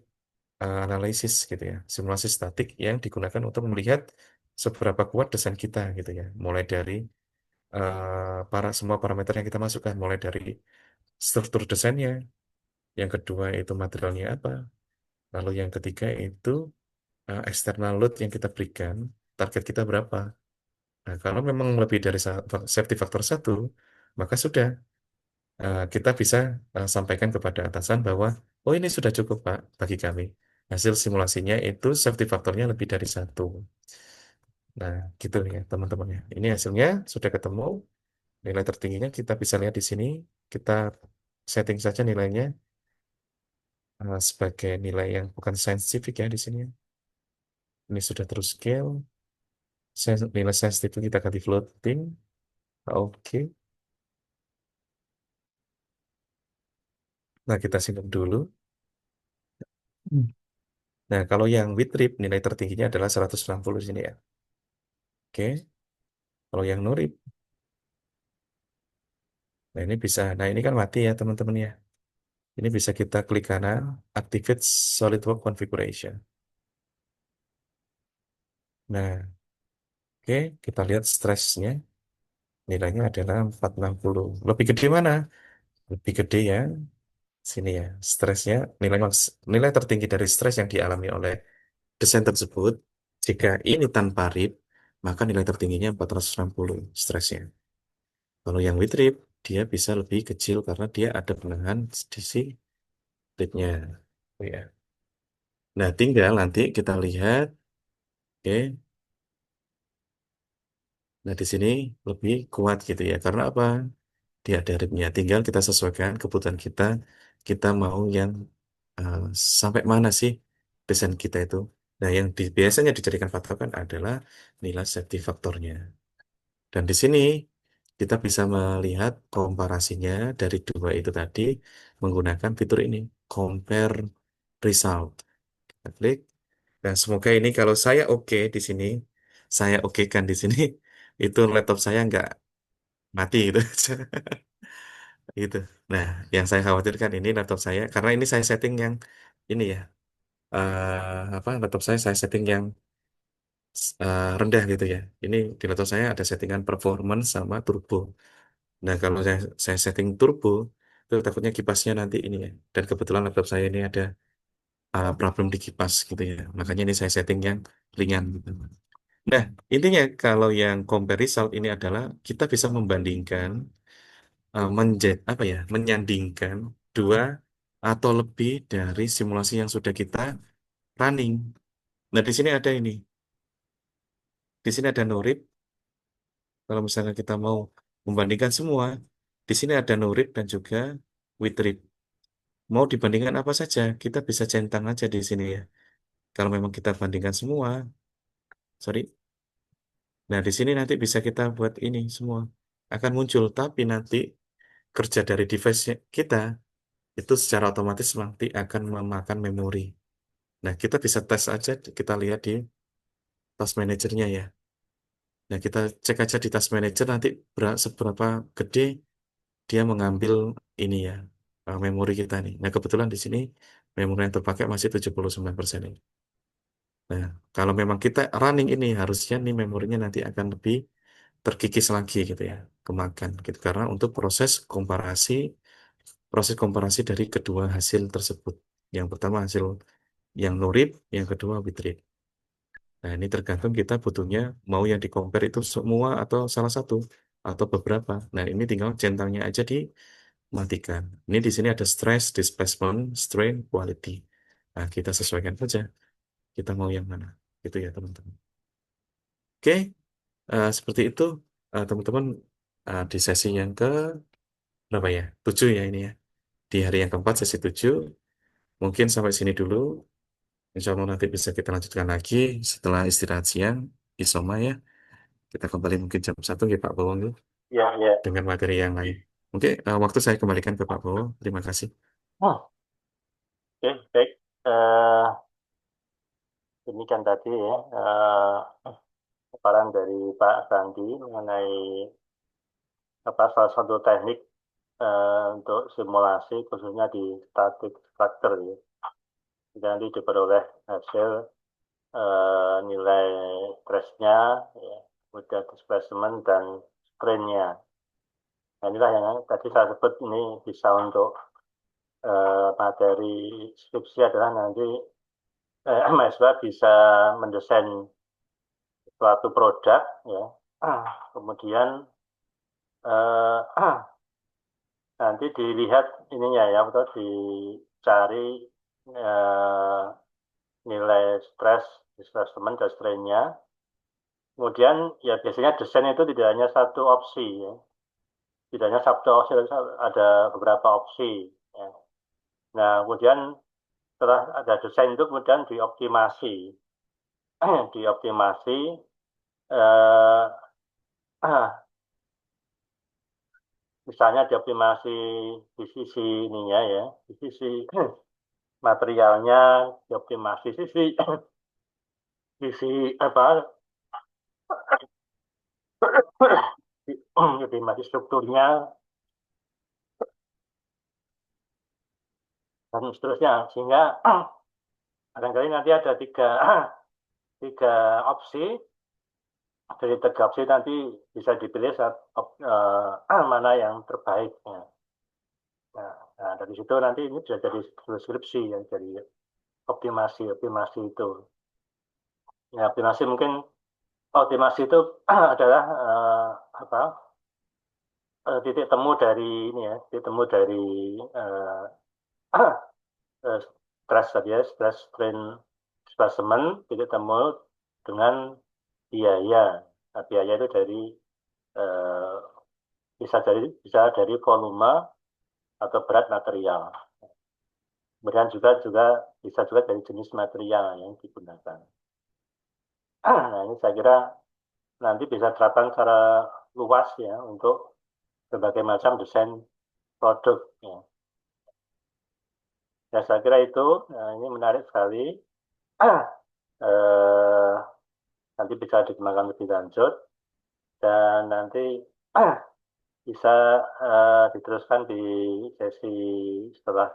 analysis gitu ya, simulasi statik yang digunakan untuk melihat seberapa kuat desain kita gitu ya. Mulai dari semua parameter yang kita masukkan, mulai dari struktur desainnya, yang kedua itu materialnya apa, lalu yang ketiga itu external load yang kita berikan, target kita berapa. Nah, kalau memang lebih dari safety factor satu, maka sudah kita bisa sampaikan kepada atasan bahwa, oh ini sudah cukup Pak bagi kami. Hasil simulasinya itu safety faktornya lebih dari satu. Nah, gitu ya teman-teman ya. Ini hasilnya sudah ketemu. Nilai tertingginya kita bisa lihat di sini. Kita setting saja nilainya sebagai nilai yang bukan scientific ya di sini. Ini sudah terus scale. Nilai sensitif kita ganti floating. Oke. Nah, kita simpan dulu. Nah, kalau yang with trip, nilai tertingginya adalah 160 di sini ya. Oke. Kalau yang no rip, nah ini bisa. Nah, ini kan mati ya teman-teman ya. Ini bisa kita klik kanan, activate SolidWorks configuration. Nah, oke, kita lihat stresnya. Nilainya adalah 460. Lebih gede mana? Lebih gede ya. Sini ya. Stresnya, nilai tertinggi dari stres yang dialami oleh desain tersebut. Jika ini tanpa RIP, maka nilai tertingginya 460 stresnya. Kalau yang with RIP, dia bisa lebih kecil karena dia ada penahan di si RIP-nya. Oh ya. Nah, tinggal nanti kita lihat, oke. Nah, di sini lebih kuat gitu ya. Karena apa? Dia ada ritmenya. Tinggal kita sesuaikan kebutuhan kita. Kita mau yang eh, sampai mana sih desain kita itu. Nah, yang biasanya dijadikan patokan adalah nilai safety faktornya. Dan di sini kita bisa melihat komparasinya dari dua itu tadi menggunakan fitur ini, compare result. Kita klik. Dan semoga ini kalau saya oke di sini, saya oke kan di sini, itu laptop saya nggak mati gitu. Gitu. Nah, yang saya khawatirkan ini laptop saya, karena ini saya setting yang ini ya, laptop saya setting yang rendah gitu ya. Ini di laptop saya ada settingan performance sama turbo. Nah, kalau saya setting turbo, itu takutnya kipasnya nanti ini ya. Dan kebetulan laptop saya ini ada problem di kipas gitu ya. Makanya ini saya setting yang ringan gitu. Nah, intinya kalau yang compare result ini adalah kita bisa membandingkan apa ya, menyandingkan dua atau lebih dari simulasi yang sudah kita running. Nah, di sini ada ini. Di sini ada no-rip. Kalau misalnya kita mau membandingkan semua, di sini ada no-rip dan juga with-rip. Mau dibandingkan apa saja, kita bisa centang aja di sini ya. Kalau memang kita bandingkan semua, sorry. Nah, di sini nanti bisa kita buat ini semua. Akan muncul, tapi nanti kerja dari device kita itu secara otomatis nanti akan memakan memori. Nah, kita bisa tes aja, kita lihat di task manajernya ya. Nah, kita cek aja di task manager nanti seberapa gede dia mengambil ini ya, memori kita nih. Nah, kebetulan di sini memori yang terpakai masih 79% ini. Nah, kalau memang kita running ini, harusnya nih memorinya nanti akan lebih terkikis lagi gitu ya, kemakan gitu. Karena untuk proses komparasi dari kedua hasil tersebut. Yang pertama hasil yang no read, yang kedua with read. Nah, ini tergantung kita butuhnya mau yang di compare itu semua atau salah satu atau beberapa. Nah, ini tinggal centangnya aja dimatikan. Ini di sini ada stress, displacement, strain, quality. Nah, kita sesuaikan saja. Kita mau yang mana. Gitu ya, teman-teman. Oke, seperti itu, teman-teman, di sesi yang ke berapa ya? 7 ya ini ya. Di hari yang keempat, sesi 7. Mungkin sampai sini dulu. Insya Allah nanti bisa kita lanjutkan lagi setelah istirahat siang, Isoma ya. Kita kembali mungkin jam 1 ya Pak Bawang ya, Ya, ya. dengan materi yang lain. Oke, waktu saya kembalikan ke Pak Bawang. Terima kasih. Oh, oke, baik. Eh, ini kan tadi ya, paparan dari Pak Sandi mengenai apa salah satu teknik untuk simulasi khususnya di static structure ya. Jadi nanti diperoleh hasil nilai stressnya, ya, kemudian displacement dan strain-nya. Nah, inilah yang tadi saya sebut ini bisa untuk materi skripsi adalah nanti mahasiswa bisa mendesain suatu produk, ya. Kemudian nanti dilihat ininya ya, atau dicari eh, nilai stres, displacement dan strain-nya. Kemudian ya biasanya desain itu tidak hanya satu opsi ya. Tidak hanya satu opsi, ada beberapa opsi ya. Nah, kemudian setelah ada desain itu kemudian dioptimasi. Dioptimasi eh, misalnya dioptimasi di sisi ininya ya, di sisi materialnya, dioptimasi sisi sisi apa dioptimasi strukturnya dan seterusnya, sehingga barangkali nanti ada tiga opsi. Dari tiga opsi nanti bisa dipilih mana yang terbaik ya. Nah, dari situ nanti ini bisa jadi deskripsi ya, jadi optimasi itu ya. Optimasi itu adalah apa titik temu dari ini ya, titik temu dari uh, stress tadi ya, stress strain displacement, titik temu dengan biaya. Nah, biaya itu dari eh, bisa dari volume atau berat material. Kemudian juga bisa juga dari jenis material yang digunakan. Nah, ini saya kira nanti bisa diterapkan secara luas ya untuk berbagai macam desain produk ya. Ya, saya kira itu ini menarik sekali. Eh, Nanti bisa dikembangkan lebih lanjut dan nanti bisa diteruskan di sesi setelah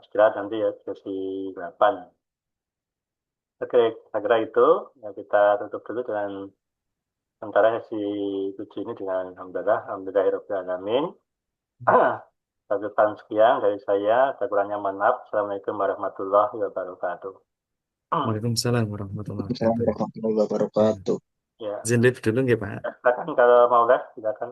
istirahat nanti ya, sesi 8. Oke, saya kira itu. Ya, kita tutup dulu dengan sementara sesi 7 ini dengan Alhamdulillahirrahmanirrahim. Catatan sekian dari saya. Ada kurangnya mohon maaf. Assalamualaikum warahmatullahi wabarakatuh. Waalaikumsalam warahmatullahi Assalamualaikum wabarakatuh. warahmatullahi wabarakatuh. Ya, Izin live dulu nggih Pak. silakan kalau mau live, silakan.